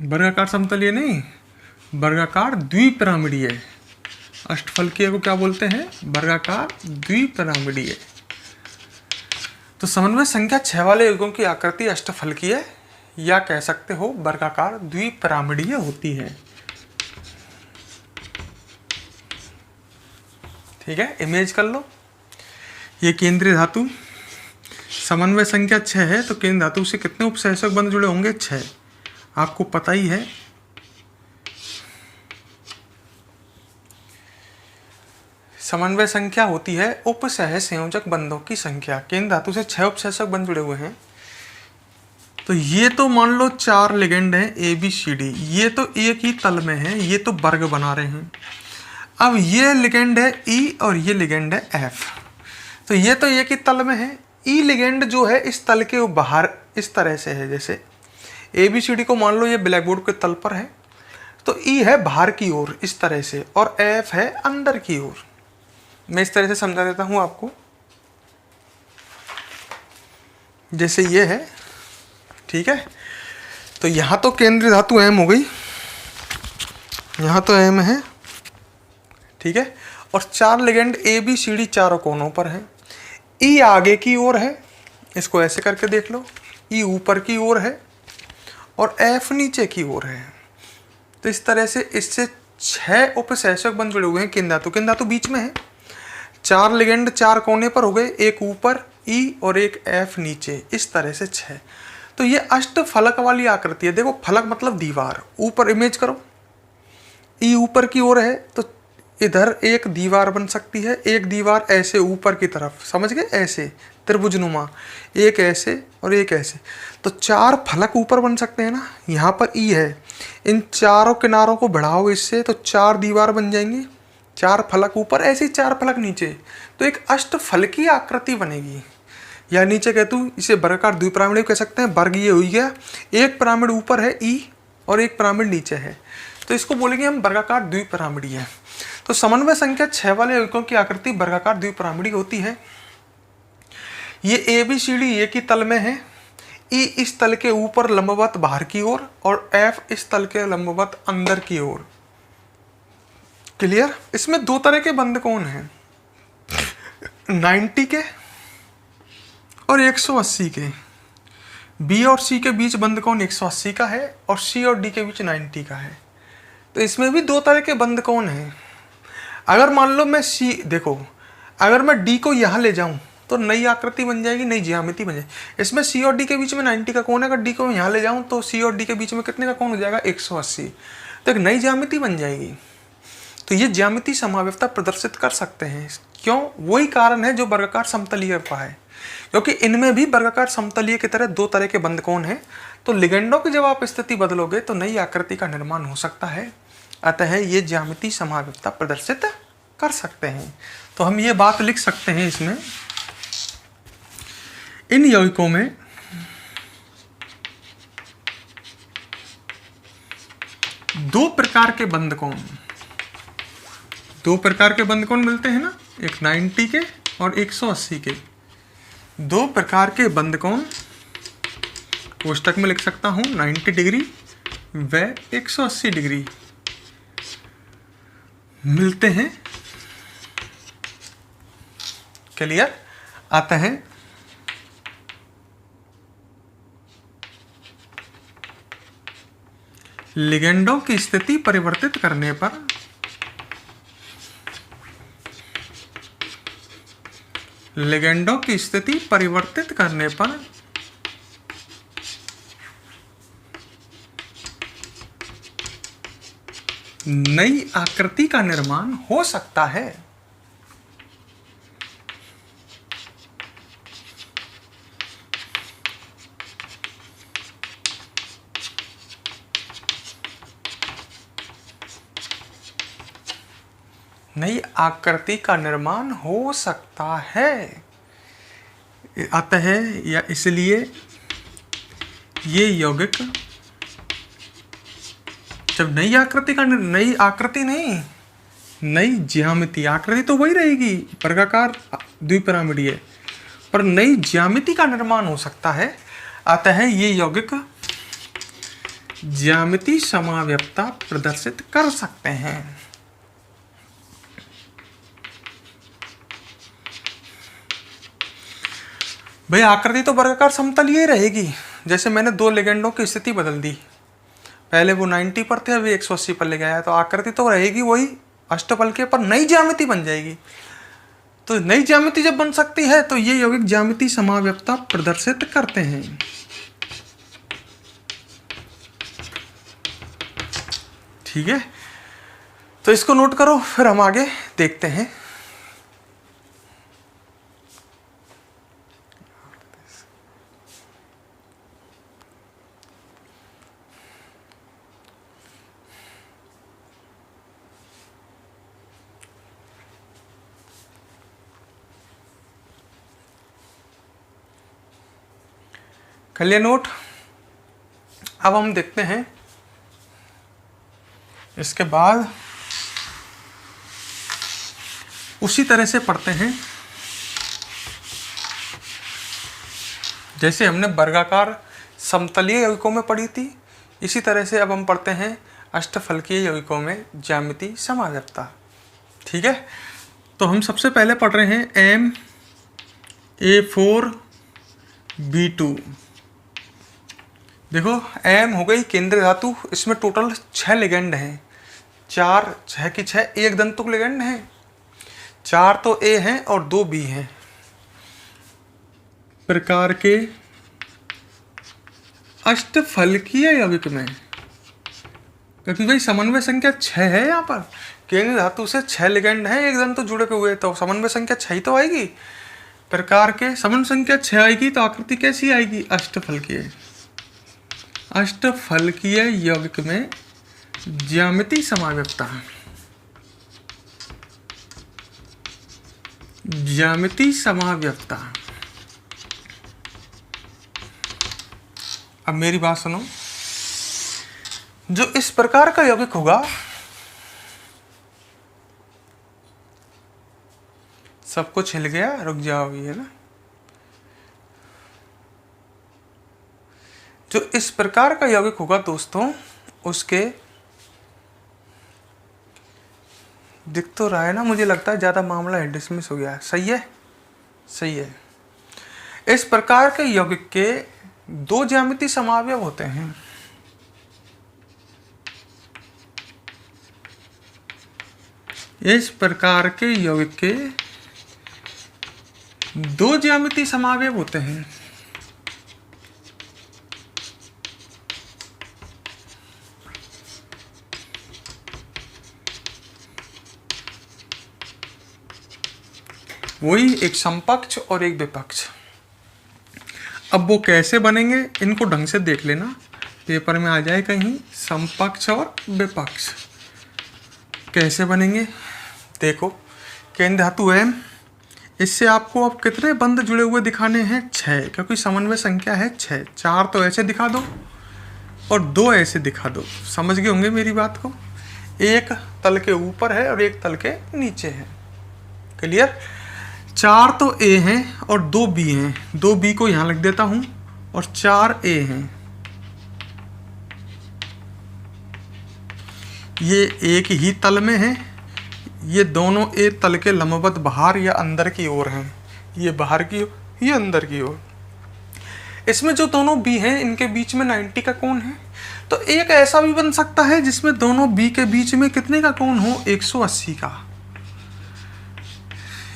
वर्गाकार समतलीय नहीं, वर्गाकार द्विपिरामिडीय। अष्टफलकीय को क्या बोलते हैं? वर्गाकार द्विपिरामिडीय। तो समन्वय संख्या 6 वाले यौगिकों की आकृति अष्टफलकीय या कह सकते हो वर्गाकार द्विपिरामिडीय होती है। ठीक है, इमेज कर लो। ये केंद्रीय धातु, समन्वय संख्या 6 है, तो केंद्र धातु से कितने उपसहसक बंध जुड़े होंगे? 6। आपको पता ही है। समन्वय संख्या होती है उपसह संयोजक बंधों की संख्या। केंद्र धातु से 6 उपसहसक बंध जुड़े हुए हैं। तो ये तो मान लो 4 लिगेंड हैं ABCD, ये तो एक ही तल में है, ये तो वर्ग बना रहे हैं। अब ये लिगेंड है E और ये लिगेंड है F, तो ये तो एक ही तल में है। E लिगेंड जो है इस तल के बाहर इस तरह से है, जैसे ABCD को मान लो ये ब्लैक बोर्ड के तल पर है, तो E है बाहर की ओर इस तरह से और F है अंदर की ओर। मैं इस तरह से समझा देता हूं आपको, जैसे ये है। ठीक है, तो यहां तो केंद्रीय धातु M हो गई, यहां तो M है। ठीक है, और 4 लिगेंड ABCD चारों कोनों पर है। E आगे की ओर है, इसको ऐसे करके देख लो, E ऊपर की ओर है और F नीचे की ओर है। तो इस तरह से इससे 6 उपसहसक बंध जुड़े हुए हैं। केंद्र धातु बीच में है। 4 लिगेंड 4 कोने पर हो गए, एक ऊपर E और एक F नीचे, इस तरह से 6। तो ये अष्टफलक वाली आकृति है। देखो, फलक मतलब दीवार। ऊपर इमेज करो, E ऊपर की ओर है तो इधर एक दीवार बन सकती है, एक दीवार ऐसे ऊपर की तरफ, समझ गए, ऐसे त्रिभुजनुमा, एक ऐसे और एक ऐसे। तो 4 फलक ऊपर बन सकते हैं ना। यहाँ पर E है, इन चारों किनारों को बढ़ाओ इससे, तो 4 दीवार बन जाएंगी। 4 फलक ऊपर, ऐसे 4 फलक नीचे, तो एक अष्टफलकीय आकृति बनेगी। या नीचे कहते हैं इसे वर्गाकार द्विपिरामिड कह सकते हैं। वर्ग ये हो गया, एक पिरामिड ऊपर है E और एक पिरामिड नीचे है, तो इसको बोलेंगे हम वर्गाकार द्विपिरामिडीय है। तो समन्वय संख्या 6 वाले यौगिकों की आकृति वर्गाकार द्विपिरामिडीय होती है। ये ABCD एक ही तल में है। E इस तल के ऊपर लंबवत बाहर की ओर और F इस तल के लंबवत अंदर की ओर। क्लियर? इसमें 2 तरह के बंध कोण हैं, 90 के और 180 के। B और C के बीच बंध कोण 180 का है और C और D के बीच 90 का है। तो इसमें भी 2 तरह के बंध कोण हैं। अगर मान लो मैं देखो, अगर मैं D को यहाँ ले जाऊं तो नई आकृति बन जाएगी, नई ज्यामिति बन जाएगी। इसमें C और D के बीच में 90 का कोण है। अगर D को यहाँ ले जाऊं तो C और D के बीच में कितने का कोण हो जाएगा? 180। तो एक नई ज्यामिति बन जाएगी। तो ये ज्यामिति समव्यवता प्रदर्शित कर सकते हैं। क्यों? वही कारण है जो वर्गाकार समतलीय का है, क्योंकि इनमें भी वर्गाकार समतलीय की तरह 2 तरह के बंध कोण हैं। तो लिगेंडों की जब आप स्थिति बदलोगे तो नई आकृति का निर्माण हो सकता है। अतः ये ज्यामिति समव्यवता प्रदर्शित कर सकते हैं। तो हम ये बात लिख सकते हैं इसमें, इन यौगिकों में दो प्रकार के बंध कोण मिलते हैं ना, एक 90 के और 180 के। 2 प्रकार के बंध कोण कोष्टक में लिख सकता हूं, 90 डिग्री व 180 डिग्री मिलते हैं। क्लियर? आता है लिगेंडों की स्थिति परिवर्तित करने पर लिगेंडों की स्थिति परिवर्तित करने पर नई आकृति का निर्माण हो सकता है। नई आकृति का निर्माण हो सकता है। अतः या इसलिए ये यौगिक जब नई आकृति नहीं, नई ज्यामिति, आकृति तो वही रहेगी, वर्गाकार द्विपिरामिडीय, पर नई ज्यामिति का निर्माण हो सकता है। अतः ये यौगिक ज्यामिति समाव्यक्तता प्रदर्शित कर सकते हैं। भाई आकृति तो वर्गाकार समतलीय रहेगी। जैसे मैंने दो लिगेंडों की स्थिति बदल दी, पहले वो 90 पर थे, अभी 180 पर ले गया, तो आकृति तो रहेगी वही अष्टफल के, पर नई ज्यामिति बन जाएगी। तो नई ज्यामिति जब बन सकती है तो ये यौगिक ज्यामिति समाव्यक्तता प्रदर्शित करते हैं। ठीक है, तो इसको नोट करो, फिर हम आगे देखते हैं। कर लिया नोट। अब हम देखते हैं इसके बाद उसी तरह से पढ़ते हैं जैसे हमने वर्गाकार समतलीय यौगिकों में पढ़ी थी। इसी तरह से अब हम पढ़ते हैं अष्टफलकीय यौगिकों में ज्यामिति समाव्यक्तता। ठीक है, तो हम सबसे पहले पढ़ रहे हैं MA4B2। देखो M हो गई केंद्रीय धातु, इसमें टोटल 6 लिगेंड हैं। 6 की 6 एक दंतुक लिगेंड हैं, 4 तो A हैं और 2 B हैं। प्रकार के अष्टफलकीय यौगिक में, क्योंकि भाई समन्वय संख्या 6 है, यहाँ पर केंद्रीय धातु से 6 लिगेंड हैं, एक दंतु जुड़े हुए, तो समन्वय संख्या 6 ही तो आएगी। प्रकार के समन्वय संख्या 6 आएगी तो आकृति कैसी आएगी? अष्टफलकीय। अष्टफलकीय यौगिक में ज्यामिति समाव्यक्तता, ज्यामिति समाव्यक्तता। अब मेरी बात सुनो, जो इस प्रकार का यौगिक होगा, सब कुछ हिल गया, रुक जाओ, ये ना, जो इस प्रकार का यौगिक होगा दोस्तों, उसके दिख तो रहा है ना, मुझे लगता है ज़्यादा मामला है, डिसमिस हो गया। सही है, सही है। इस प्रकार के यौगिक के 2 ज्यामिति समावयव होते हैं। इस प्रकार के यौगिक के 2 ज्यामिति समावयव होते हैं। वही एक समपक्ष और एक विपक्ष। अब वो कैसे बनेंगे, इनको ढंग से देख लेना, पेपर में आ जाए कहीं समपक्ष और विपक्ष कैसे बनेंगे। देखो केंद्र धातु है, इससे आपको अब कितने बंध जुड़े हुए दिखाने हैं? 6, क्योंकि समन्वय संख्या है 6। 4 तो ऐसे दिखा दो और 2 ऐसे दिखा दो। समझ गए होंगे मेरी बात को। एक तल के ऊपर है और एक तल के नीचे है। क्लियर? 4 तो A हैं और 2 B हैं। 2 B को यहाँ लिख देता हूँ और 4 A हैं। ये एक ही तल में है। ये दोनों A तल के लंबवत बाहर या अंदर की ओर हैं। ये बाहर की ओर, ये अंदर की ओर। इसमें जो दोनों बी हैं इनके बीच में 90 का कोण है। तो एक ऐसा भी बन सकता है जिसमें दोनों बी के बीच में कितने का कोण हो, 180 का।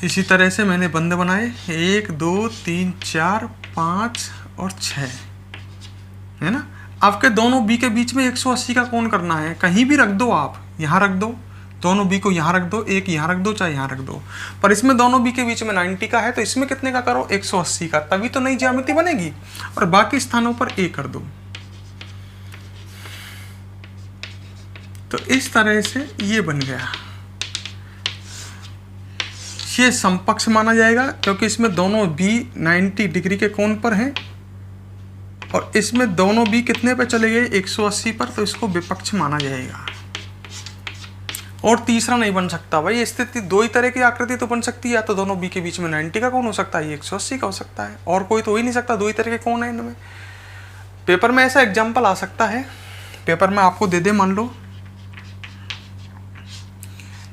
इसी तरह से मैंने बंद बनाए 1 2 3 4 5 और 6, है ना। आपके दोनों बी के बीच में 180 का कोण करना है। कहीं भी रख दो, आप यहाँ रख दो, दोनों बी को यहाँ रख दो, एक यहाँ रख दो, चाहे यहाँ रख दो, पर इसमें दोनों बी के बीच में 90 का है, तो इसमें कितने का करो, 180 का, तभी तो नई ज्यामिति बनेगी। और बाकी स्थानों पर ए कर दो। तो इस तरह से ये बन गया। ये समपक्ष माना जाएगा क्योंकि इसमें दोनों बी 90 डिग्री के कोण पर हैं और इसमें दोनों बी कितने पे चले गए, 180 पर, तो इसको विपक्ष माना जाएगा। और तीसरा नहीं बन सकता भाई। स्थिति दो ही तरह की आकृति तो बन सकती है, या तो दोनों बी के बीच में 90 का कोण हो सकता है, 180 का हो सकता है, और कोई तो हो ही नहीं सकता। दो ही तरह के कोण है इनमें। पेपर में ऐसा एग्जाम्पल आ सकता है, पेपर में आपको दे दे, मान लो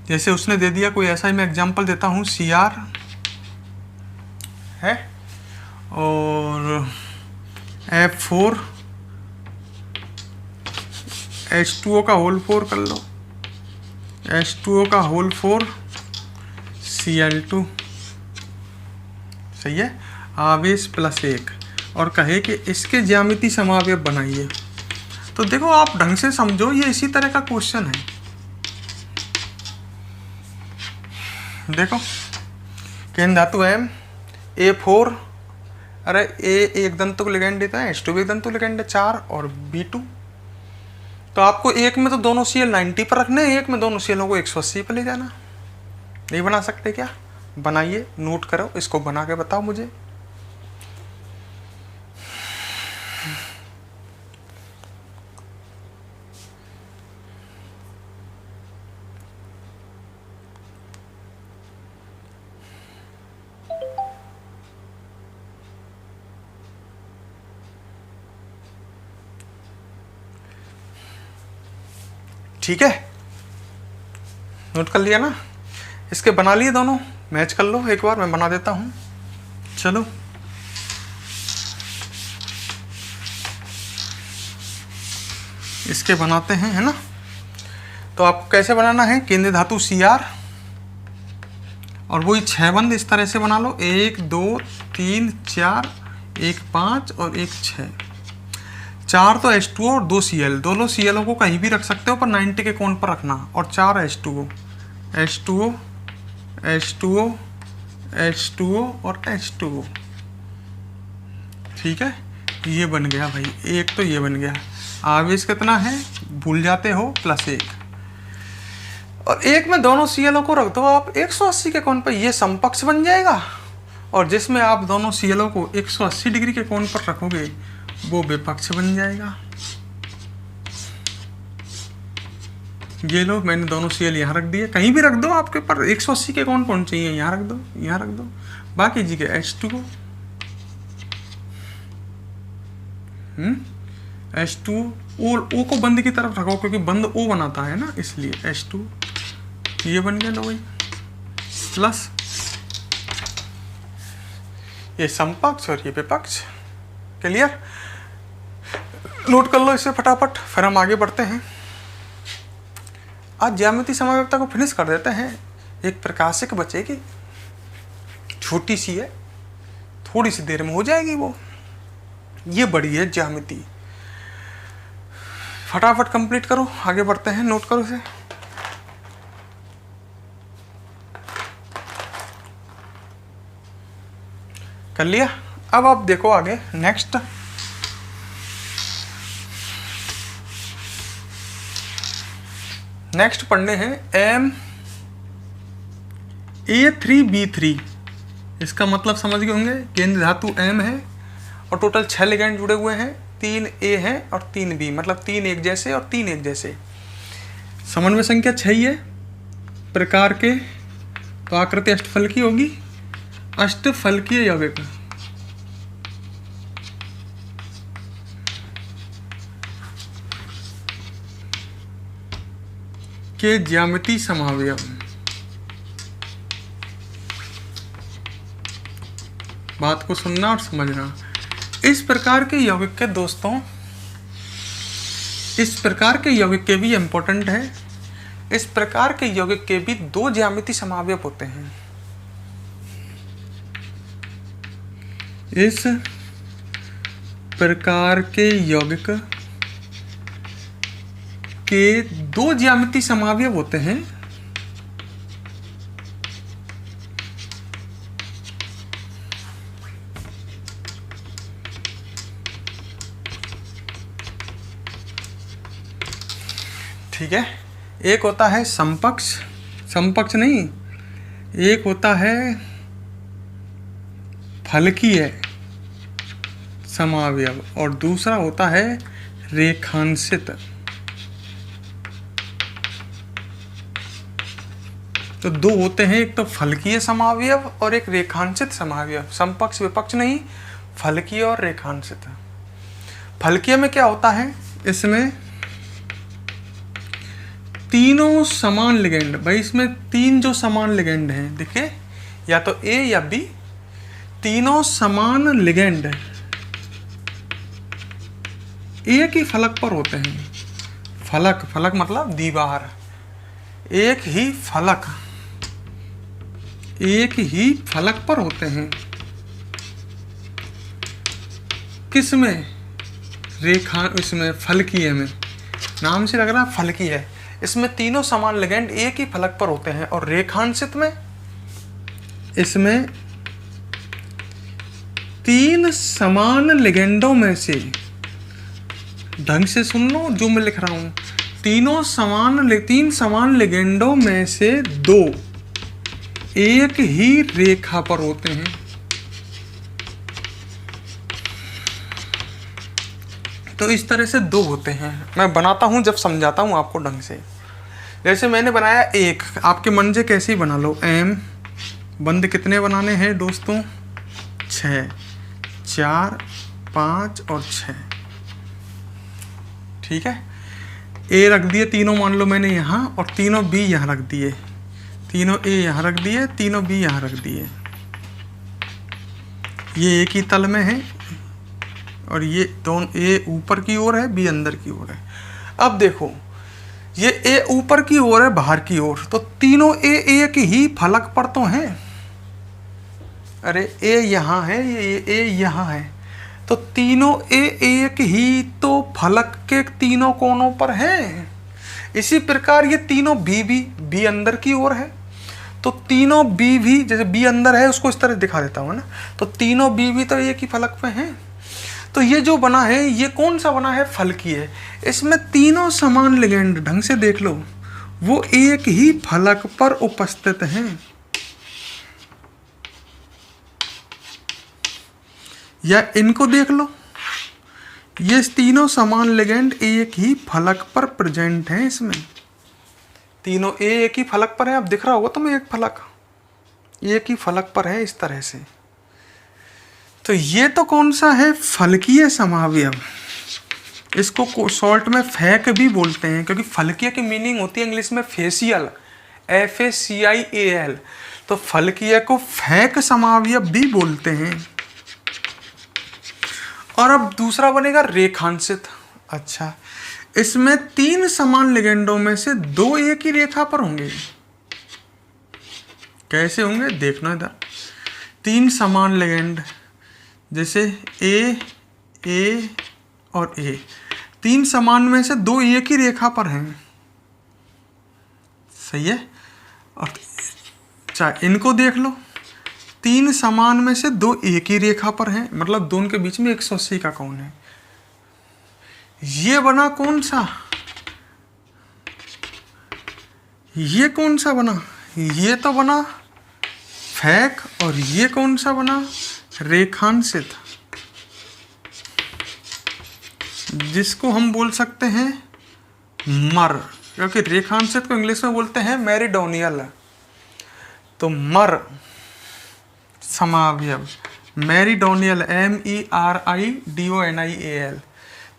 जैसे उसने दे दिया कोई ऐसा ही, मैं एग्जाम्पल देता हूँ, CR है और F4 H2O का होल 4 कर लो, H2O का होल 4 Cl2, सही है, आवेश +1, और कहे कि इसके ज्यामिति समावयव बनाइए। तो देखो आप ढंग से समझो, ये इसी तरह का क्वेश्चन है। देखो केंद्र धातु M, A4, अरे A एक दंतुक लिगैंड देता है, H2 भी एक दंतुक लिगैंड है, 4 और B2। तो आपको एक में तो दोनों Cl 90 पर रखने हैं, एक में दोनों Cl को 180 पर ले जाना। नहीं बना सकते क्या? बनाइए, नोट करो, इसको बना के बताओ मुझे। ठीक है, नोट कर लिया ना? इसके बना लिए दोनों, मैच कर लो एक बार, मैं बना देता हूँ। चलो इसके बनाते हैं, है ना। तो आपको कैसे बनाना है, केंद्र धातु CR और वही 6 बंद इस तरह से बना लो, 1 2 3 4, 1 5 और 1 6। 4 तो H2O और 2 Cl, दोनों Cl को कहीं भी रख सकते हो पर 90 के कोण पर रखना, और 4 H2O, H2O, H2O, H2O और H2O। ठीक है, ये बन गया भाई, एक तो ये बन गया। आवेश कितना है भूल जाते हो, +1, और एक में दोनों Cl को रख दो आप 180 के कोण पर, ये समपक्ष बन जाएगा। और जिसमें आप दोनों Cl को 180 डिग्री के कोण पर रखोगे वो विपक्ष बन जाएगा। ये लो, मैंने दोनों Cl यहाँ रख दिए, कहीं भी रख दो आपके पर 180 के कोण कौन चाहिए, यहाँ रख दो, यहाँ रख दो, बाकी जगह H2O, H2O, O को बंद की तरफ रखो क्योंकि बंद O बनाता है ना, इसलिए H2, ये बन गया। लो भाई, प्लस ये समपक्ष और ये विपक्ष। क्लियर? नोट कर लो इसे फटाफट, फिर हम आगे बढ़ते हैं। आज ज्यामिति समावयवता को फिनिश कर देते हैं। एक प्रकाशिक बचेगी, छोटी सी है, थोड़ी सी देर में हो जाएगी वो। ये बड़ी है ज्यामिति, फटाफट कंप्लीट करो, आगे बढ़ते हैं। नोट करो इसे। कर लिया? अब आप देखो आगे, नेक्स्ट पढ़ने हैं MA3B3। इसका मतलब समझ गए होंगे, केंद्र धातु M है और टोटल 6 लिगैंड जुड़े हुए हैं, 3 A हैं और 3 B, मतलब 3 एक जैसे और 3 एक जैसे। समन्वय संख्या 6 ही है प्रकार के, तो आकृति अष्टफलकीय होगी, अष्टफलकीय यौगिक। के ज्यामिति समावयव। बात को सुनना और समझना। इस प्रकार के यौगिक के दोस्तों, इस प्रकार के यौगिक के भी इम्पोर्टेंट है। इस प्रकार के यौगिक के भी दो ज्यामिति समावयव होते हैं। इस प्रकार के यौगिक के दो ज्यामिति समावयव होते हैं। ठीक है, एक होता है समपक्ष, समपक्ष नहीं, एक होता है फलकीय समावयव और दूसरा होता है रेखांशित। तो दो होते हैं, एक तो फलकीय समावयव और एक रेखांशित समावयव। समपक्ष विपक्ष नहीं, फलकीय और रेखांशित। फलकीय में क्या होता है, इसमें तीनों समान लिगेंड, भाई इसमें तीन जो समान लिगेंड हैं, देखिए या तो ए या बी, तीनों समान लिगेंड एक ही फलक पर होते हैं। फलक, फलक मतलब दीवार, एक ही फलक, एक ही फलक पर होते हैं। किसमें, रेखा, इसमें फलकीय में, नाम से लग रहा है फलकीय है। इसमें तीनों समान लिगेंड एक ही फलक पर होते हैं। और रेखांशित में, इसमें तीन समान लिगेंडों में से, ढंग से सुन लो जो मैं लिख रहा हूं, तीन समान लिगेंडों में से दो एक ही रेखा पर होते हैं। तो इस तरह से दो होते हैं। मैं बनाता हूं जब समझाता हूं आपको ढंग से। जैसे मैंने बनाया एक, आपके मन से कैसे ही बना लो। एम बंद कितने बनाने हैं दोस्तों, 6, 4, 5 और 6। ठीक है, ए रख दिए तीनों, मान लो मैंने यहाँ, और तीनों बी यहाँ रख दिए, तीनों ए यहाँ रख दिए, तीनों बी यहाँ रख दिए। ये एक ही तल में है और ये दोनों, ए ऊपर की ओर है, बी अंदर की ओर है। अब देखो, ये ए ऊपर की ओर है, बाहर की ओर, तो तीनों ए एक ही फलक पर तो हैं। अरे ए यहाँ है, ये ए यहाँ है, तो तीनों ए एक ही तो फलक के तीनों कोनों पर हैं। इसी प्रकार ये तीनों बी अंदर की ओर है, तो तीनों बी भी, जैसे बी अंदर है उसको इस तरह दिखा देता हूँ ना, तो तीनों बी भी तो एक ही फलक पे हैं। तो ये जो बना है, ये कौन सा बना है, फलकीय है। इसमें तीनों समान लिगेंड, ढंग से देख लो, वो एक ही फलक पर उपस्थित हैं। या इनको देख लो, ये तीनों समान लिगेंड एक ही फलक पर प्रेजेंट हैं। इसमें तीनों ए एक ही फलक पर है। अब दिख रहा होगा तुम्हें, एक फलक एक ही फलक पर है इस तरह से। तो ये तो कौन सा है, फलकीय समावयव। इसको शॉर्ट में फैक भी बोलते हैं, क्योंकि फलकीय की मीनिंग होती है इंग्लिश में फेसियल, FACIAL। तो फलकीय को फैक समावयव भी बोलते हैं। और अब दूसरा बनेगा रेखांशित। अच्छा, इसमें तीन समान लिगेंडों में से दो एक ही रेखा पर होंगे। कैसे होंगे, देखना इधर। तीन समान लिगेंड, जैसे ए और ए, तीन समान में से दो एक ही रेखा पर हैं। सही है। और अच्छा, इनको देख लो, तीन समान में से दो एक ही रेखा पर हैं, मतलब दोनों के बीच में 180 का कोण है। ये बना कौन सा, ये कौन सा बना, ये तो बना फैक, और ये कौन सा बना, रेखांशित, जिसको हम बोल सकते हैं मर, क्योंकि रेखांशित को इंग्लिश में बोलते हैं मेरिडोनियल। तो मर समावयव, मेरिडोनियल, MERIDONIAL।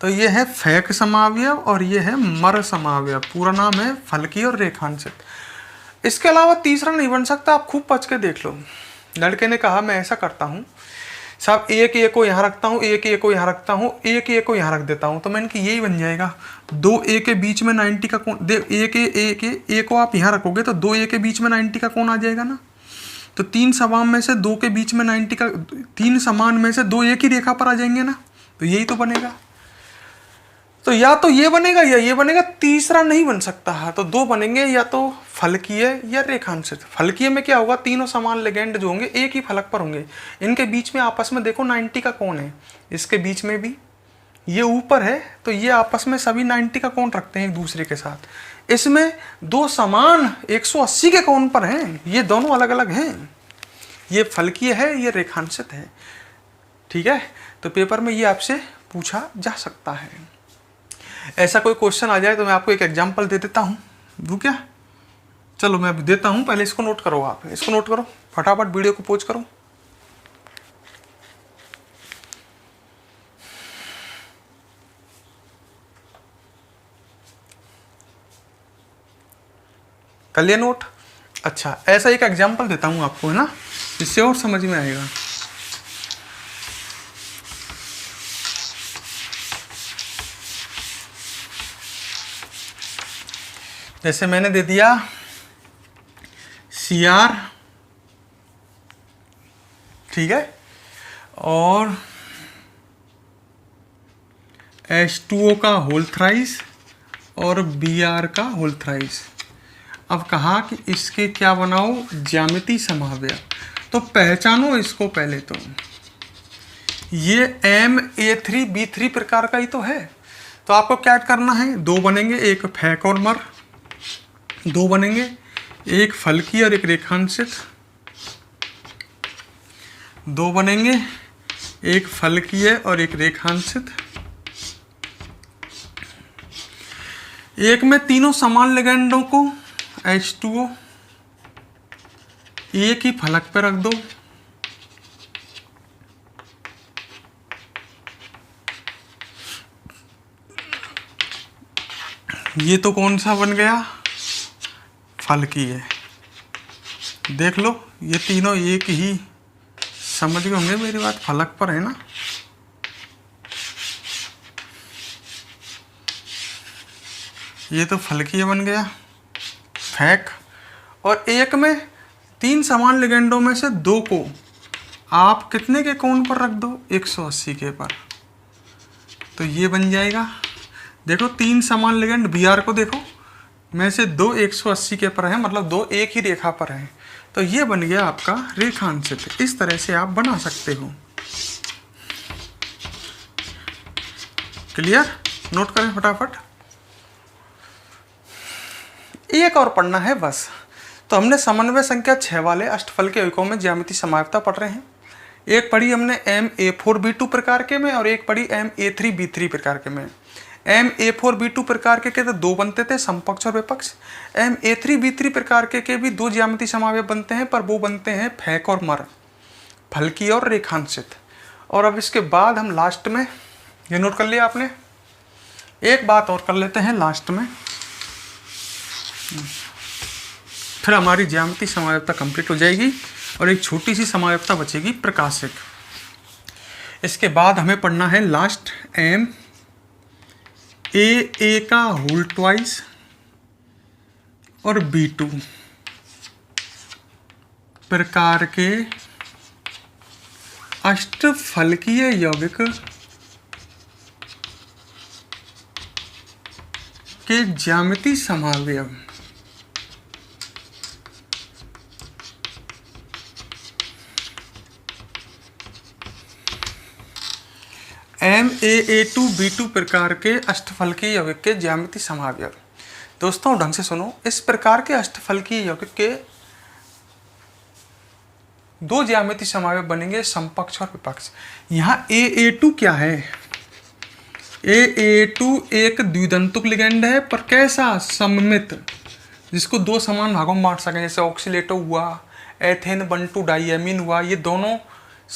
तो ये है फैक समावयव और ये है मर समावयव। पूरा नाम है फलकीय और रेखांशित। इसके अलावा तीसरा नहीं बन सकता, आप खूब पच के देख लो। लड़के ने कहा मैं ऐसा करता हूँ साहब एक ए को यहाँ रखता हूँ, एक ए को यहाँ रखता हूँ, एक ए को यहाँ रख देता हूँ, तो मैंने कि यही बन जाएगा। दो ए के बीच में 90 का कोण, देख ए को आप यहाँ रखोगे तो दो ए के बीच में 90 का कोण आ जाएगा ना। तो तीन समान में से दो के बीच में 90 का, तीन समान में से दो एक ही रेखा पर आ जाएंगे ना, तो यही तो बनेगा। तो या तो ये बनेगा या ये बनेगा, तीसरा नहीं बन सकता है। तो दो बनेंगे, या तो फलकीय या रेखांशित। फलकीय में क्या होगा, तीनों समान लेगेंड जो होंगे एक ही फलक पर होंगे, इनके बीच में आपस में देखो 90 का कोण है, इसके बीच में भी ये ऊपर है, तो ये आपस में सभी 90 का कोण रखते हैं एक दूसरे के साथ। इसमें दो समान 180 के कोण पर हैं, ये दोनों अलग अलग हैं, ये फलकीय है, ये रेखांशित है। ठीक है, तो पेपर में ये आपसे पूछा जा सकता है। ऐसा कोई क्वेश्चन आ जाए तो मैं आपको एक एग्जांपल दे देता हूँ, दूँ क्या? चलो मैं अभी देता हूँ, पहले इसको नोट करो, आप इसको नोट करो, फटाफट वीडियो को पॉज करो। कर लिया नोट? अच्छा, ऐसा एक एग्जांपल देता हूँ आपको, है ना, इससे और समझ में आएगा। जैसे मैंने दे दिया CR, ठीक है, और H2O का होल थ्राइस और Br का होल थ्राइस। अब कहा कि इसके क्या बनाओ, ज्यामिति समवाय। तो पहचानो इसको पहले, तो ये MA3B3 प्रकार का ही तो है। तो आपको क्या करना है, दो बनेंगे, एक फैक और मर, दो बनेंगे, एक फलकीय और एक रेखांशित, दो बनेंगे, एक फलकीय और एक रेखांशित। एक में तीनों समान लिगेंडों को H2O एक ही फलक पर रख दो, ये तो कौन सा बन गया, फलकीय है। देख लो, ये तीनों एक ही, समझ गए होंगे मेरी बात, फलक पर है ना। ये तो फलकीय बन गया, फैक। और एक में तीन समान लिगेंडों में से दो को आप कितने के कोण पर रख दो, 180 के पर, तो ये बन जाएगा। देखो तीन समान लिगेंड Br को देखो, में से दो 180 के पर है, मतलब दो एक ही रेखा पर हैं, तो ये बन गया आपका रेखांशित। इस तरह से आप बना सकते हो। क्लियर? नोट करें फटाफट, एक और पढ़ना है बस। तो हमने समन्वय संख्या 6 वाले अष्टफलकीय यौगिकों में ज्यामिति समवायता पढ़ रहे हैं। एक पढ़ी हमने MA4B2 प्रकार के में, और एक पढ़ी MA3B3 प्रकार के में। MA4B2 प्रकार के तो दो बनते थे, समपक्ष और विपक्ष। MA3B3 प्रकार के भी दो ज्यामिति समवाय बनते हैं, पर वो बनते हैं फैक और मर, फलकीय और रेखांशित। और अब इसके बाद हम लास्ट में, ये नोट कर लिया आपने, एक बात और कर लेते हैं लास्ट में, फिर हमारी ज्यामिति समवायता कंप्लीट हो जाएगी और एक छोटी सी समवायता बचेगी, प्रकाशिक। इसके बाद हमें पढ़ना है लास्ट MA का होल ट्वाइस और B2 प्रकार के अष्टफलकीय यौगिक के ज्यामिति समवाय। MA2B2 प्रकार के अष्टफलकीय यौगिक के ज्यामिति समवाय। दोस्तों ढंग से सुनो, इस प्रकार के अष्टफलकीय यौगिक के दो ज्यामिति समवाय बनेंगे, समपक्ष और विपक्ष। यहाँ AA2 क्या है, AA2 एक द्विदंतुक लिगेंड है, पर कैसा, सममित, जिसको दो समान भागों में बांट सकें, जैसे ऑक्सीलेटो हुआ, एथेन 1,2 डाइएमीन हुआ, ये दोनों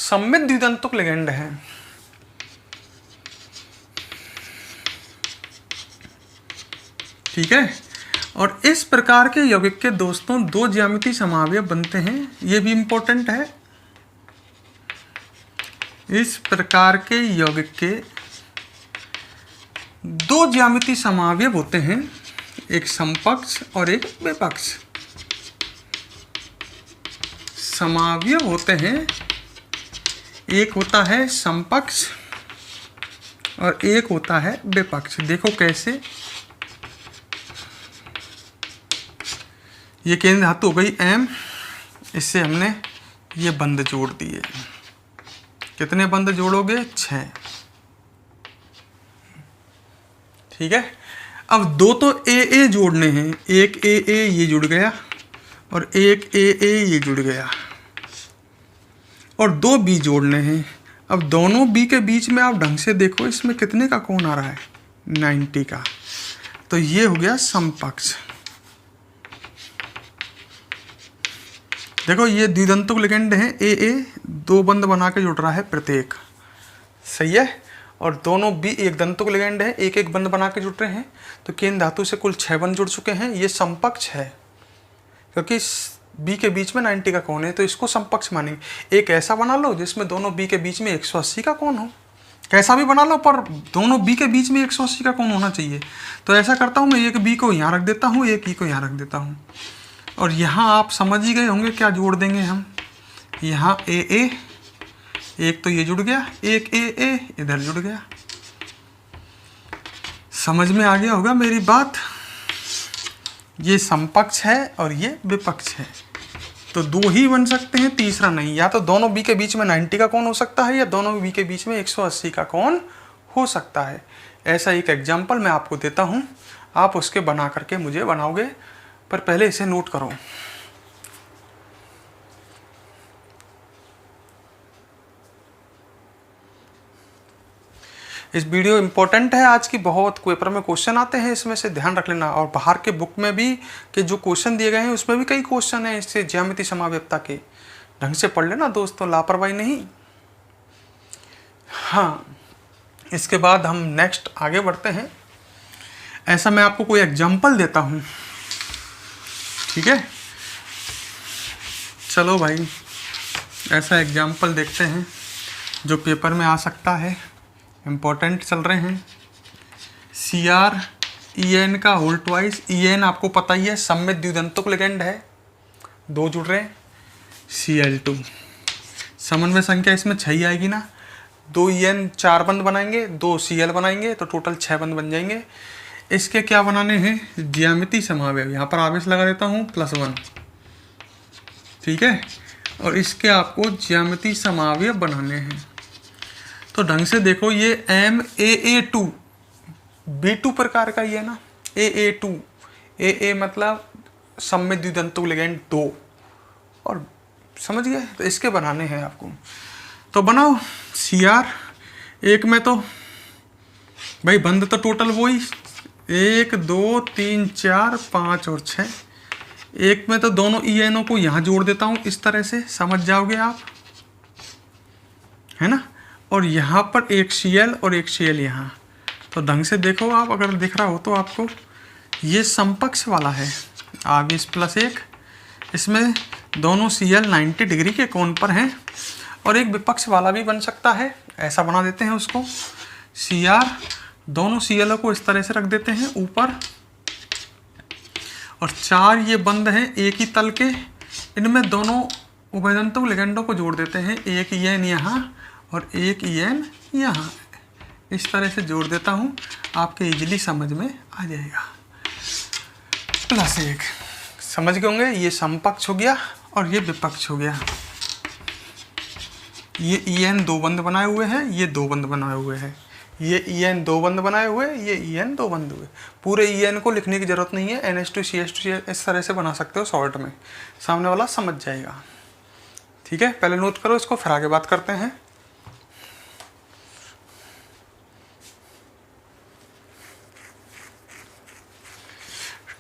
सममित द्विदंतुक लिगेंड हैं। ठीक है, और इस प्रकार के यौगिक के दोस्तों दो ज्यामिति समवाय बनते हैं, ये भी इंपॉर्टेंट है। इस प्रकार के यौगिक के दो ज्यामितीय समावयव होते हैं, एक समपक्ष और एक विपक्ष। समावयव होते हैं, एक होता है समपक्ष और एक होता है विपक्ष। देखो कैसे, ये केंद्र धातु हो गई M, इससे हमने ये बंध जोड़ दिए। कितने बंध जोड़ोगे? 6। ठीक है। अब दो तो AA जोड़ने हैं, एक AA ये जुड़ गया और एक AA ये जुड़ गया, और दो B जोड़ने हैं। अब दोनों B के बीच में आप ढंग से देखो, इसमें कितने का कोण आ रहा है? 90 का। तो ये हो गया समपक्ष। देखो ये द्विदंतुक लिगेंड है AA, दो बंध बना के जुड़ रहा है प्रत्येक, सही है। और दोनों B एक दंतुक लिगेंड है, एक एक बंध बना के जुड़ रहे हैं। तो केंद्र धातु से कुल 6 बंध जुड़ चुके हैं। ये समपक्ष है क्योंकि B के बीच में 90 का कोण है, तो इसको समपक्ष मानेंगे। एक ऐसा बना लो जिसमें दोनों B के बीच में 180 का कोण हो, कैसा भी बना लो पर दोनों B के बीच में 180 का कोण होना चाहिए। तो ऐसा करता हूँ मैं, एक B को यहाँ रख देता हूँ, एक E को यहाँ रख देता हूँ, और यहाँ आप समझ ही गए होंगे क्या जोड़ देंगे हम। यहाँ AA, एक तो ये जुड़ गया, एक AA इधर जुड़ गया। समझ में आ गया होगा मेरी बात। ये समपक्ष है और ये विपक्ष है, तो दो ही बन सकते हैं, तीसरा नहीं। या तो दोनों B के बीच में 90 का कोण हो सकता है, या दोनों B के बीच में 180 का कोण हो सकता है। ऐसा एक एग्जाम्पल मैं आपको देता हूँ, आप उसके बना करके मुझे बनाओगे, पर पहले इसे नोट करो। इस वीडियो इंपॉर्टेंट है आज की, बहुत पेपर में क्वेश्चन आते हैं इसमें से, ध्यान रख लेना। और बाहर के बुक में भी के जो क्वेश्चन दिए गए हैं उसमें भी कई क्वेश्चन हैं इससे ज्यामितीय समावयवता के। ढंग से पढ़ लेना दोस्तों, लापरवाही नहीं। हाँ, इसके बाद हम नेक्स्ट आगे बढ़ते हैं। ऐसा मैं आपको कोई एग्जाम्पल देता हूँ, ठीक है। चलो भाई, ऐसा एग्जाम्पल देखते हैं जो पेपर में आ सकता है, इम्पोर्टेंट चल रहे हैं। CrEn का होल ट्वाइस। En आपको पता ही है सममित द्विदंतुक लिगेंड है, दो जुड़ रहे हैं। Cl2 समन्वय संख्या इसमें 6 आएगी ना, 2 En 4 बंध बनाएंगे, 2 Cl बनाएंगे, तो टोटल 6 बंध बन जाएंगे। इसके क्या बनाने हैं? ज्यामितीय समावयव। यहाँ पर आवेश लगा देता हूँ +1, ठीक है। और इसके आपको ज्यामितीय समावयव बनाने हैं। तो ढंग से देखो, ये MAA2 B2 प्रकार का ही है ना, AA2। AA मतलब सममित द्विदंतुक लिगेंड 2, और समझ गए। तो इसके बनाने हैं आपको, तो बनाओ। Cr एक में तो भाई बंध तो टोटल वही 1 2 3 4 5 और 6। एक में तो दोनों ENO को यहाँ जोड़ देता हूँ, इस तरह से समझ जाओगे आप, है ना। और यहाँ पर एक Cl और एक Cl यहाँ। तो ढंग से देखो आप, अगर दिख रहा हो तो आपको, ये समपक्ष वाला है, आवेश +1। इसमें दोनों Cl 90 डिग्री के कोण पर हैं, और एक विपक्ष वाला भी बन सकता है। ऐसा बना देते हैं उसको। Cr, दोनों Cl को इस तरह से रख देते हैं ऊपर, और 4 ये बंध हैं एक ही तल के। इनमें दोनों उभयदंतुक लिगेंडों को जोड़ देते हैं, एक En यहाँ और एक En यहाँ। इस तरह से जोड़ देता हूँ, आपके इजीली समझ में आ जाएगा। +1 समझ गए होंगे। ये समपक्ष हो गया और ये विपक्ष हो गया। ये En 2 बंध बनाए हुए हैं, ये 2 बंध बनाए हुए हैं। ये En 2 बंध बनाए हुए, ये En 2 बंध हुए। पूरे En को लिखने की जरूरत नहीं है, NH2CH2 इस तरह से बना सकते हो शॉर्ट में, सामने वाला समझ जाएगा। ठीक है, पहले नोट करो इसको, फिर आगे बात करते हैं।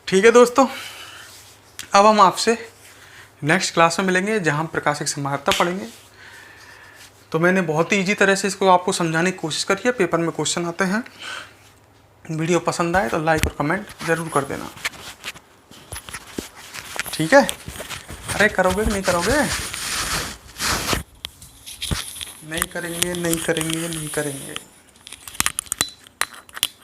ठीक है दोस्तों, अब हम आपसे नेक्स्ट क्लास में मिलेंगे जहां हम प्रकाशिक संभाव्यता पढ़ेंगे। तो मैंने बहुत ही ईजी तरह से इसको आपको समझाने की कोशिश करी है, पेपर में क्वेश्चन आते हैं। वीडियो पसंद आए तो लाइक और कमेंट ज़रूर कर देना, ठीक है। अरे करोगे कि नहीं करोगे? नहीं करेंगे, नहीं करेंगे, नहीं करेंगे।